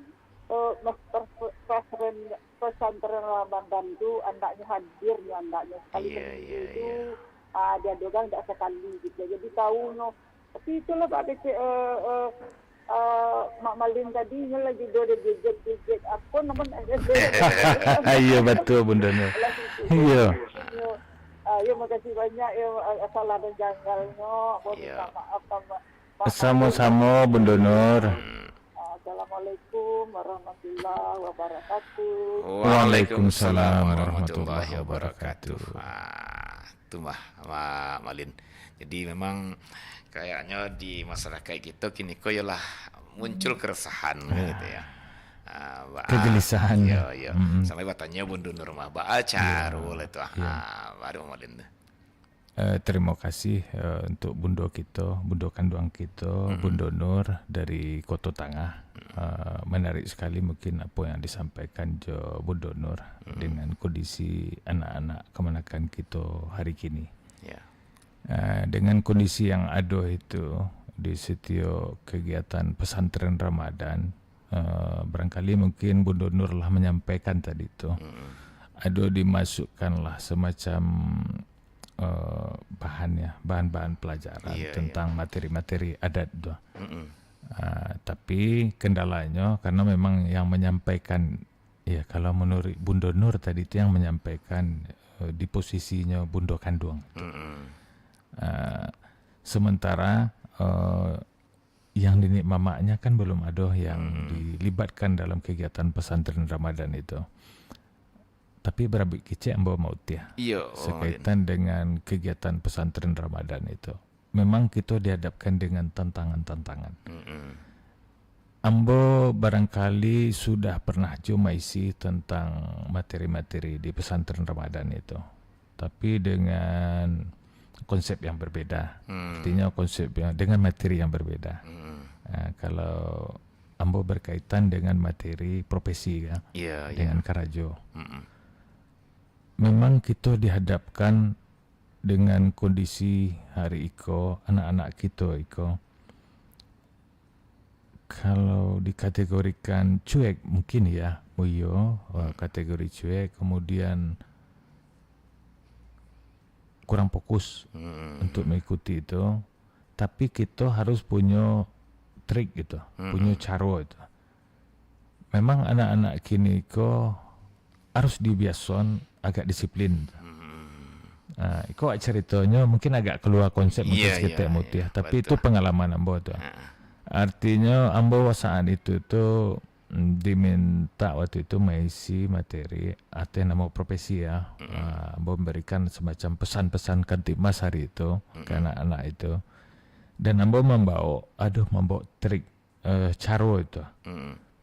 master pesantren Ramadan tu andaknya hadir ya andaknya sekali itu dia doang tidak sekali gitu. Jadi tahu no. Tapi itulah ada Mak Malin tadi lagi dua gadget apa namanya? Iya betul Bunda Nur. Iya. Makasih banyak salah dan janggalnya. Sama-sama Bunda Nur. Assalamualaikum warahmatullahi wabarakatuh. Waalaikumsalam warahmatullahi wabarakatuh. Itu Mak Malin. Jadi memang kayaknya di masyarakat kita kini koyolah muncul keresahan gitu ya. Kegelisahan. Iya. Sampai bertanya Bunda Nur mah caro itu. Baru Malin. Terima kasih untuk Bunda kita, Bunda Kanduang kita, Bunda Nur dari Kota Tengah. Menarik sekali mungkin apa yang disampaikan jo Bunda Nur dengan kondisi anak-anak kemenakan kita hari kini. Dengan kondisi yang ada itu di setiap kegiatan pesantren Ramadan, barangkali mungkin Bunda Nur lah menyampaikan tadi itu, ada dimasukkanlah semacam bahan-bahan pelajaran tentang materi-materi adat itu. Tapi kendalanya karena memang yang menyampaikan kalau menurut Bunda Nur tadi itu yang menyampaikan di posisinya Bunda Kanduang. Sementara yang dinik mamaknya kan belum ada yang dilibatkan dalam kegiatan pesantren Ramadan itu. Tapi berabik kecil ambo mau sekaitan dengan kegiatan pesantren Ramadan itu. Memang kita dihadapkan dengan tantangan-tantangan. Ambo barangkali sudah pernah cuma isi tentang materi-materi di pesantren Ramadan itu. Tapi dengan konsep yang berbeda. Artinya konsep yang dengan materi yang berbeda. Kalau ambo berkaitan dengan materi profesi dengan Karajo. Memang kita dihadapkan dengan kondisi hari iko, anak-anak kita iko. Kalau dikategorikan cuek mungkin kategori cuek, kemudian kurang fokus untuk mengikuti itu. Tapi kita harus punya trik gitu, punya cara itu. Memang anak-anak kini iko harus dibiasakan agak disiplin. Iko ceritanya mungkin agak keluar konsep kita mutiah, tapi betul. Itu pengalaman ambo tu. Artinya ambo saat itu tu diminta waktu itu mengisi materi atau nama profesi ambo memberikan semacam pesan-pesan Kamtibmas hari itu ke anak-anak itu, dan ambo membawa trik cara itu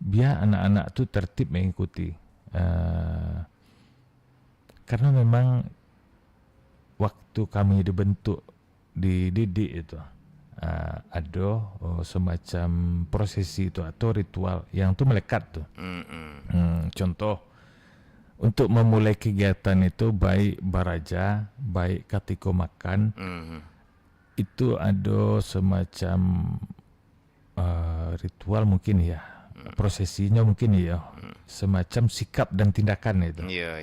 biar anak-anak tu tertib mengikuti. Karena memang waktu kami dibentuk, dididik itu ada semacam prosesi itu atau ritual yang tu melekat tu. Contoh untuk memulai kegiatan itu baik baraja, baik ketika makan, itu ada semacam ritual mungkin prosesinya mungkin ya semacam sikap dan tindakan itu. Iya.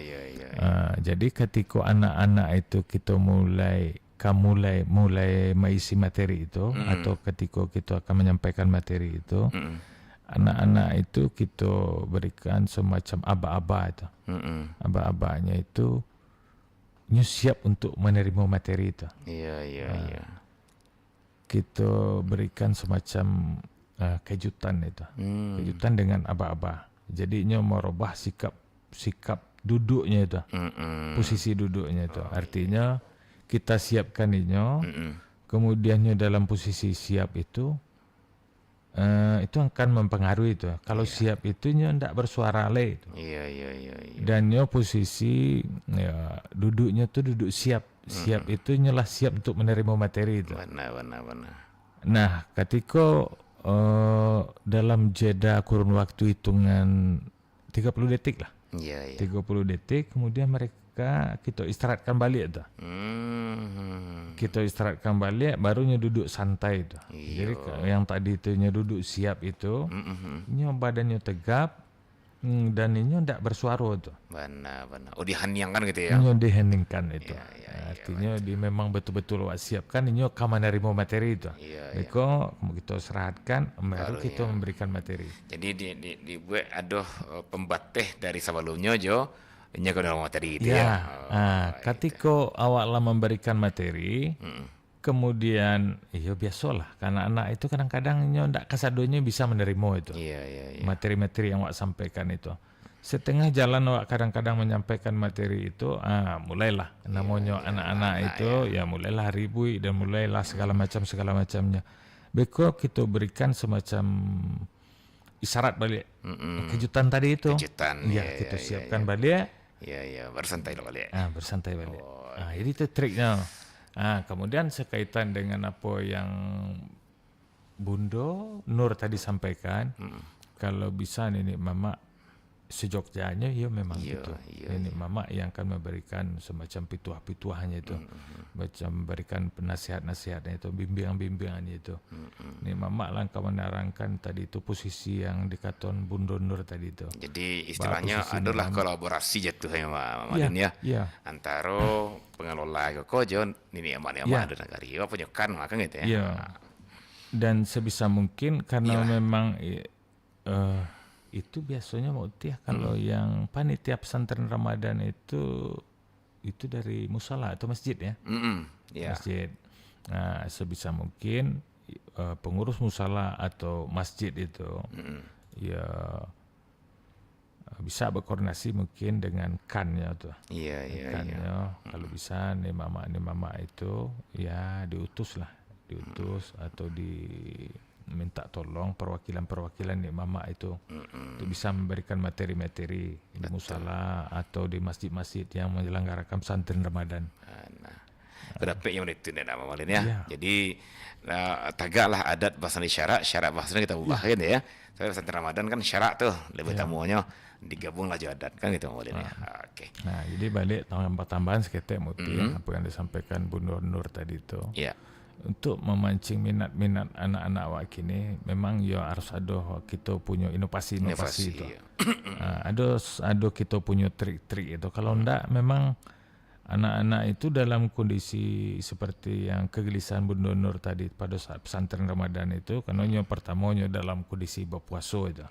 Jadi ketika anak-anak itu kita mulai mengisi materi itu atau ketika kita akan menyampaikan materi itu, anak-anak itu kita berikan semacam aba-aba itu. Aba-abanya itu siap untuk menerima materi itu. Iya. Kita berikan semacam kejutan itu. Kejutan dengan aba-aba. Jadinya merubah sikap duduknya itu. Posisi duduknya itu. Artinya kita siapkan inyo, kemudiannya dalam posisi siap itu akan mempengaruhi itu. Kalau siap itu nyo ndak bersuara le itu. Iya. Dan nyo posisi duduknya tuh duduk siap. Siap itu nyolah siap untuk menerima materi itu. Benar. Nah, ketika dalam jeda kurun waktu hitungan 30 detik lah. Iya. 30 detik kemudian kita istirahatkan balik itu. Kita istirahatkan balik barunya duduk santai itu. Jadi yang tadi itu duduk siap itu, badannya tegap dan ini tidak bersuara itu. Benar. Oh, diheningkan gitu ya. Diheningkan itu. Artinya memang betul-betul siapkan ini kamu menerima materi itu. Beko kita serahkan baru kita memberikan materi. Jadi dibuat ada pembatih dari sebelumnya Jo. Ini kalau materi itu ketika awak lah memberikan materi, kemudian biasalah karena anak itu kadang-kadang ndak kasadonya bisa menerima itu. Materi-materi yang awak sampaikan itu. Setengah jalan awak kadang-kadang menyampaikan materi itu, mulailah namanya anak-anak itu mulailah ribui dan mulailah segala macamnya. Beko kita berikan semacam isyarat balik. Kejutan tadi itu. Kita siapkan balik. Iya, bersantai balik. Bersantai balik. Jadi itu triknya. Kemudian sekaitan dengan apa yang Bundo Nur tadi sampaikan, kalau bisa ini Mama sejogjanya memang gitu. Ini Mama yang akan memberikan semacam pituah-pituahnya itu, macam memberikan penasihat-nasihatnya itu, bimbingan-bimbingannya itu. Ini Mama langkah menerangkan tadi itu posisi yang dikaton Bundo Nur tadi itu. Jadi istilahnya adalah kolaborasi jatuh ya Mama ya. Antara pengelola kojo ini aman ada negari penyekan maka gitu ya. Dan sebisa mungkin karena memang itu biasanya kalau yang panitia pesantren Ramadan itu dari musala atau masjid ya. Masjid. Nah, sebisa mungkin pengurus musala atau masjid itu bisa berkoordinasi mungkin dengan kannya tuh. Kannya kalau bisa nih mama itu diutus atau minta tolong perwakilan nih mama itu untuk bisa memberikan materi-materi di musala atau di masjid-masjid yang menyelenggarakan pesantren Ramadan. Berapa yang itu nama Malin ya. Jadi tagaklah adat bahasa syarat bahasanya kita ubahkan ya. Saya pesantren Ramadan kan syarat tuh lebih tamunya digabung aja adat kan gitu Malin ya. Oke. Nah, jadi balik tambahan seketek apa yang disampaikan Bu Nur tadi itu. Untuk memancing minat anak-anak awak kini memang harus ada kita punya inovasi itu. Ada kita punya trik-trik itu. Kalau enggak memang anak-anak itu dalam kondisi seperti yang kegelisahan Bu Nur tadi pada saat pesantren Ramadan itu karena pertamanya dalam kondisi berpuasa itu.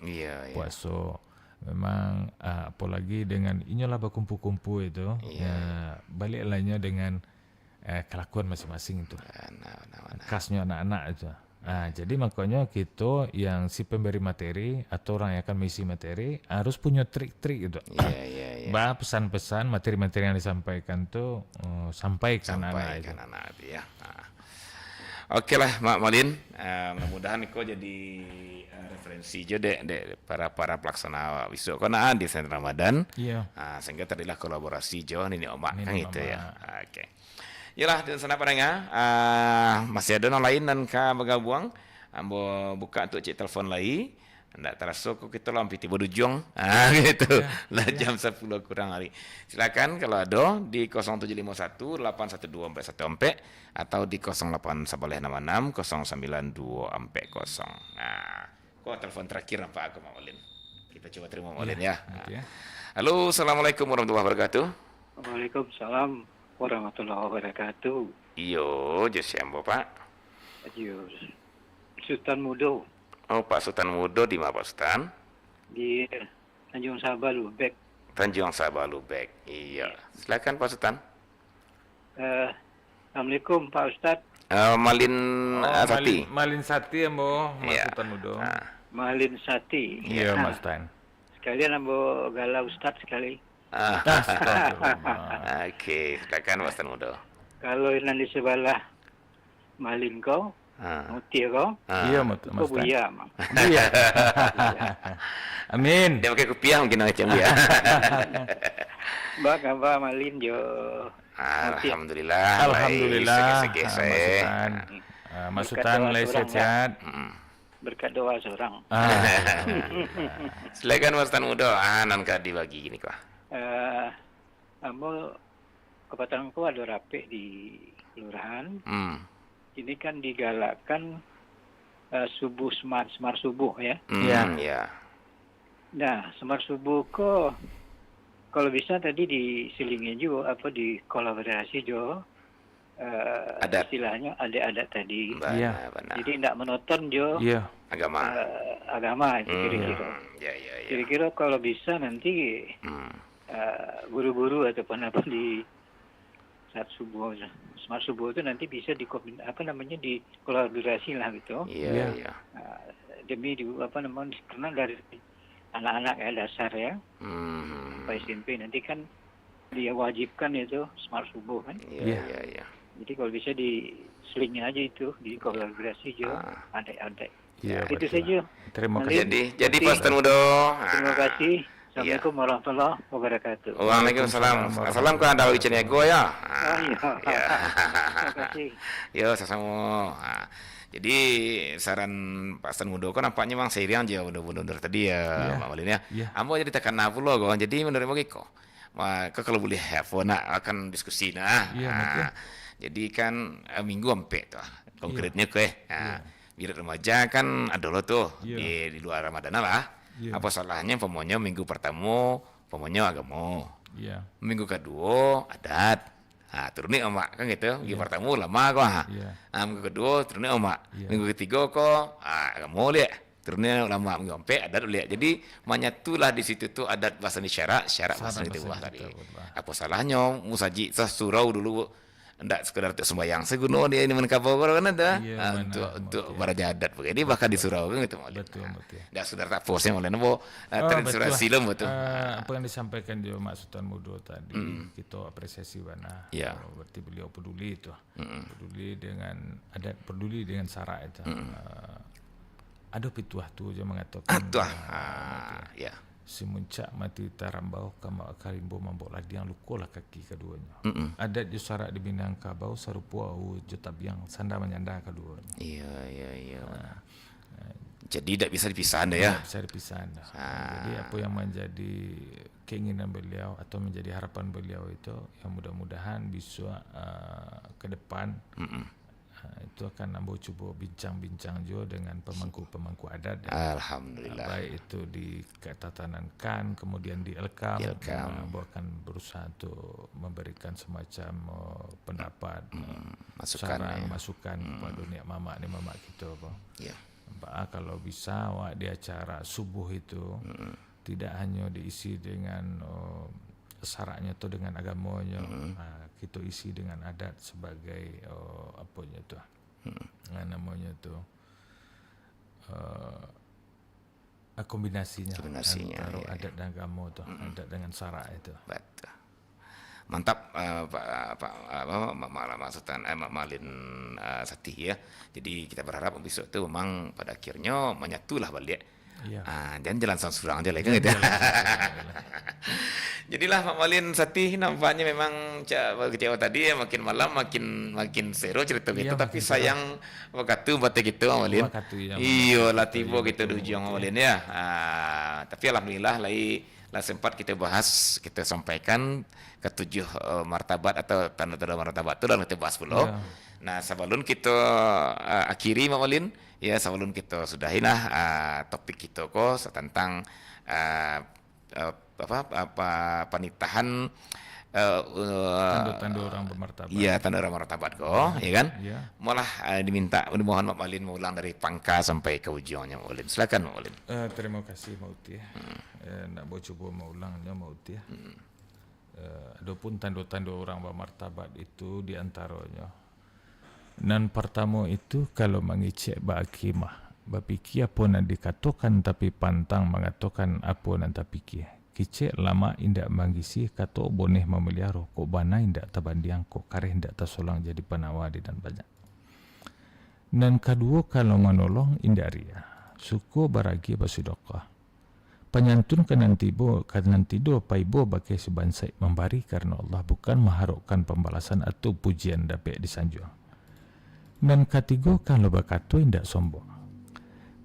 Puasa memang apalagi dengan inilah berkumpul-kumpul itu. Balik lainnya dengan kelakuan masing-masing itu. Khasnya anak-anak itu. Jadi makanya kita yang si pemberi materi atau orang yang akan mengisi materi harus punya trik-trik itu. Pesan-pesan materi-materi yang disampaikan tuh sampaikan anak itu. Oke lah Mak Malin, mudah-mudahan kau jadi referensi juga para pelaksana wisuda konaan di pesantren Ramadan. Sehingga terjadilah kolaborasi jauh ini omak kan gitu ya. Oke. Yalah dan sana padanya masih ada orang lain dan ka bergabung ambo buka untuk cek telefon lagi ndak terasa kok kita lampi tiba dujung gitu lah jam 10 kurang hari silakan kalau ada di 0751 812 atau di 08 1166 092 0. Nah Kok telepon terakhir nampak aku Mak Malin. Kita coba terima Mak Malin ya. Halo, assalamualaikum warahmatullahi wabarakatuh. Waalaikumsalam warahmatullahi wabarakatuh. Iyo, jesiambo Pak. Iyo, Sultan Mudo. Oh, Pak Sultan Mudo di mana Pak Sultan? Di Tanjung Sabah Lubek. Tanjung Sabah Lubek. Iya. Silakan Pak Sultan. Assalamualaikum Pak Ustadz. Malin Sati. Malin Sati ambo, Mas Sultan Mudo. Malin Sati. Iya, Mas Sultan. Sekalian ambo galau Ustadz sekali. Oke, silakan Mas Sultan Mudo. Kalau nanti sebelah Malin kau, muti kau. Iya, Mas Sultan. Kau buya, Mang. Iya. Amin. Dia pakai kopiah mungkin macam dia. Mbak kabar Malin jo. Alhamdulillah. Alhamdulillah. Mas Sultan mulai sehat. Berkat doa seorang. Silakan Mas Sultan Mudo. Nan kadi bagi gini kok. Ambo kepatangku ada rapi di kelurahan. Ini kan digalakkan subuh smart subuh ya. Iya. Nah, smart subuh kok kalau bisa tadi diselingin juga di kolaborasi juga istilahnya ada tadi. Iya. Jadi tidak monoton jo. Iya. Agama kira-kira. Iya. Kira-kira kalau bisa nanti guru-guru ataupun apa di saat subuh smart subuh itu nanti bisa di kolaborasi lah gitu. Iya. Demi karena dari anak-anak ya dasar ya. Sampai SMP nanti kan dia wajibkan itu smart subuh kan. Iya. Jadi kalau bisa diselingin aja itu di kolaborasi juga adik-adik. Iya, itu betul. saja. Terima kasih. Jadi Pak Sultan Mudo. Terima kasih. Assalamualaikum warahmatullahi wabarakatuh. Waalaikumsalam. Assalam kan ada ujian ego ya. Iya. Terima kasih. Yo, sama. Jadi saran Pak Sultan Mudo kan nampaknya memang seiring aja udah tadi ya Mak Malin ya. Ambo jadi tekan apa lo kok. Jadi menurut Mak kok. Kalau boleh handphone akan diskusi jadi kan minggu sampai tuh konkretnya biar remaja kan ada lo tuh di luar Ramadan lah. Apa salahnya pemonya minggu pertama pemonya agama. Minggu kedua adat. Turunnya emak kan gitu. Minggu pertama lama kok. Minggu kedua turunnya emak. Minggu ketiga kok agama lihat. Turunnya lama minggu sampai adat lihat. Jadi menyatulah di situ tuh adat bahasa syarak bahasa itu tadi. Apa salahnya musaji surau dulu ndak sekedar untuk sembahyang seguno dia ini menkabau kan ada untuk baraja adat begini bahkan di surau kan gitu betul. Ndak sekedar tak force oleh nopo tradisi silem betul. Apa yang disampaikan juga Mak Sultan Mudo tadi kita apresiasi bana. Berarti beliau peduli itu. Peduli dengan adat, peduli dengan syarak itu. Ada pituah tu je mengatakan si muncak mati tarambau kama karimbo mambok ladiang lukolah kaki keduanya. Adat di syarak di Minangkabau sarupa jetabiang sanda menyanda keduanya. Iya. Jadi tidak bisa dipisah anda ya. Tidak bisa dipisah anda. Jadi apa yang menjadi keinginan beliau atau menjadi harapan beliau itu yang mudah-mudahan bisa ke depan itu akan ambo coba bincang-bincang juga dengan pemangku adat. Alhamdulillah. Baik itu di Ketatanan KAN, kemudian di Elkam. Ambo akan berusaha untuk memberikan semacam pendapat, masukan kepada dunia mama kita. Kalau bisa di acara subuh itu tidak hanya diisi dengan syaraknya atau dengan agamanya, kita isi dengan adat sebagai apanya tu, namanya tu kombinasinya antara adat dan agama tu, adat dengan syarak itu. Betul. Mantap Mak Sultan Mak Malin Sati ya. Jadi kita berharap besok tu memang pada akhirnya menyatulah balik. Jangan jalan surang aja lagi kan gitu. Jadilah Mak Malin Sati nampaknya memang kecewa tadi ya, makin malam makin seru cerita gitu, tapi sayang waktu buat gitu Mak Malin. Iya lah tiba gitu dujung Mak Malin ya. Tapi alhamdulillah lah sempat kita bahas, kita sampaikan ketujuh martabat atau tanda-tanda martabat itu dan kita bahas dulu. Nah sebelum kita akhiri Mak Malin ya sebelum kita sudahin topik kita tentang penitahan tanda-tanda orang bermartabat. Iya, tanda orang bermartabat ya kan? Ya. Malah dimohon Mak Malin mengulang dari pangkal sampai ke ujungnya, Mak Malin. Silakan, Mak Malin. Terima kasih, Mak Uti. Nak coba mengulangnya, Mak Uti. Adapun tanda-tanda orang bermartabat itu di antaranya. Nan pertama itu kalau mengicek bakimah, bapikir apa nan dikatakan tapi pantang mengatakan apa nan tak pikir. Kicek lama indak mangisi kato boneh memelihara kok bana indak tabandiang kok kareh indak tasolang jadi penawadi dan banyak. Dan kedua kalau menolong indak ria suku baragi basudokah penyantun kanan tido paibo bagai sebansai membari karena Allah bukan mengharapkan pembalasan atau pujian dapat disanjung. Dan ketiga kalau bakato indak sombong.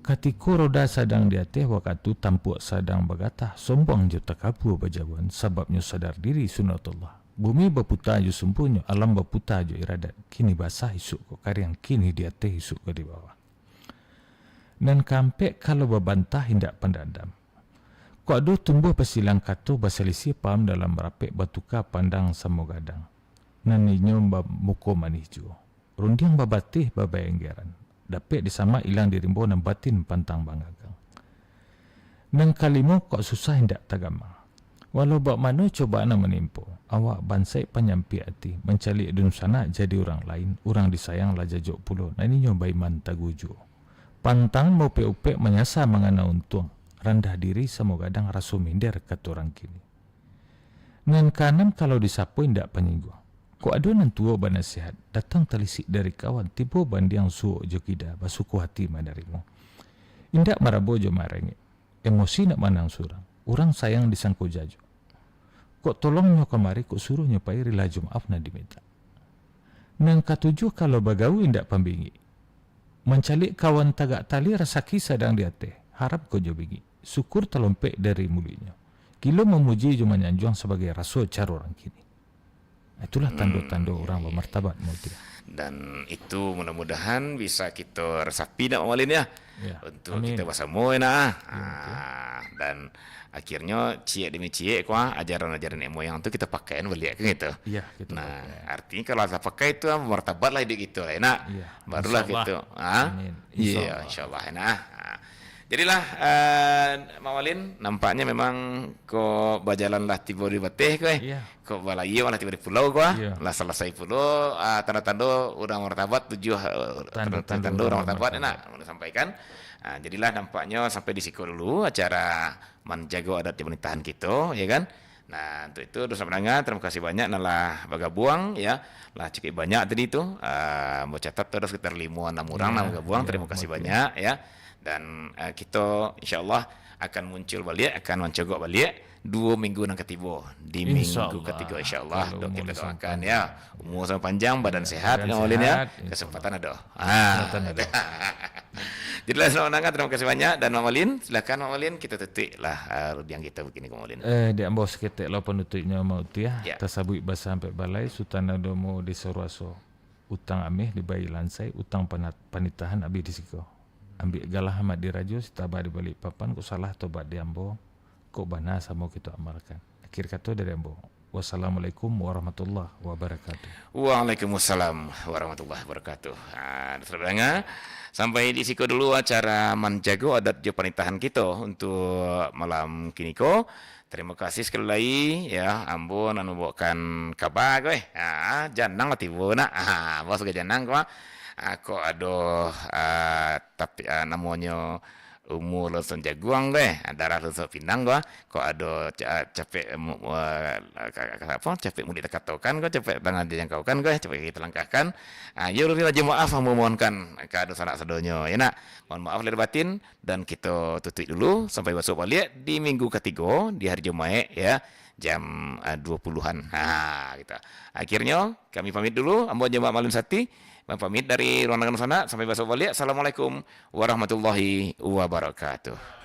Ketika roda sadang di atas waktu tampuk sadang bergatah sombong je takabur berjawan sebabnya sadar diri sunatullah. Bumi berputar je sempurna, alam berputar je iradat. Kini basah isuk kok karyang, kini di atas isuk ke di bawah. Dan kampek kalau berbantah hindak pendadam. Kok ada tumbuh pasilang kata basalisi paham dalam rapek batuka pandang samogadang. Naninyo muko manis jo. Rundiang babatih babayanggaran. Dapat disama ilang dirimbo dan batin pantang bangagang. Nang kalimo kok susah hendak tagama. Walau bak mana cobaan menimpo, awak bansai penyampi hati, mencari dun sana jadi orang lain, orang disayang lah jajok pulau. Nah ini nyobai mantagujo. Pantang mau pe-upe menyasa mengana untung, rendah diri semogadang rasu minder kata orang kini. Ngan kanan kalau disapu hendak penyinggung. Kok ada nan tua banasihat, datang telisik dari kawan, tiba bandiang suuk jokida, basuku hati madarimu. Indak marabo jo marengi, emosi nak manang surang, orang sayang disangku jajo. Kok tolongnya kemari, kok suruhnya pairi laju maaf na diminta. Nang katujuh kalau bagawi indak pembingi, mencalik kawan tagak tali rasa kisah sedang diate, harap kau jo bingi, syukur telompek dari mulutnya. Kilo memuji jo menyanjung sebagai rasul cara orang kini. Itulah tanda-tanda orang bermartabat. Dan itu mudah-mudahan bisa kita resapi nak Malin ya. Untuk amin. Kita bersama dan akhirnya cie demi cie ajaran-ajaran moyang itu kita pakai balik gitu. Iya, gitu. Nah, artinya kalau kita pakai itu bermartabat lah hidup gitu enak. Iya. Barulah gitu. Amin. Iya, insyaallah enak. Jadilah Mak Malin nampaknya memang kok berjalanlah tiba di bateh kok balai malah tiba di pulau lah selesai pulau tanda-tanda orang martabat tanda-tanda orang martabat enak mau disampaikan. Jadilah nampaknya sampai di siku dulu acara menjaga adat di pernikahan kita ya kan. Nah untuk itu dosa pendengar terima kasih banyak nalah bagabuang ya lah cukup banyak tadi itu mau catat terus sekitar 5-6 orang bagabuang terima kasih banyak ya. Dan kita insyaAllah akan muncul balik, akan mencogok balik 2 minggu yang ketiba. Di minggu ketiga insyaAllah kita doakan ya. Umur sama panjang, badan sehat, ya. Kesempatan ada. Jadilah selamat terima kasih banyak. Dan Mak Malin, silakan Mak Malin, kita tutup lah yang kita begini Mak Malin. Di ambos ketek lah penutupnya mau ya. Tasabui bahasa sampai balai, Sultan Adomo di Sorwaso. Utang amih di bayi lansai, utang panitahan abis di siko. Ambil galah amat di radio, setaba di balik papan, kok salah tobat di ambo, kok bana sama kita amalkan. Akhir kata dari ambo. Wassalamualaikum warahmatullahi wabarakatuh. Waalaikumsalam warahmatullahi wabarakatuh. Saudara, sampai di situ dulu acara menjaga adat pernikahan kita untuk malam kini ko. Terima kasih sekali lagi ya, ambo nanu bawakan kabar gue. Janang tiba nak. Bos ke janang ko. Kok ada tapi namanya umur lulusan jaguang darah lulusan pinang kok ada capek capek mudik tekatokan capek tangan dijangkaukan capek kita langkahkan ya aja maaf memohonkan keadaan sanak sadonya ya nak mohon maaf lahir batin dan kita tutup dulu sampai besok balik di minggu ketiga di hari Jumat ya jam 20-an kita akhirnya kami pamit dulu ambo jemaah Malin Sati pamit dari ruangan sana sampai besok balik. Assalamualaikum warahmatullahi wabarakatuh.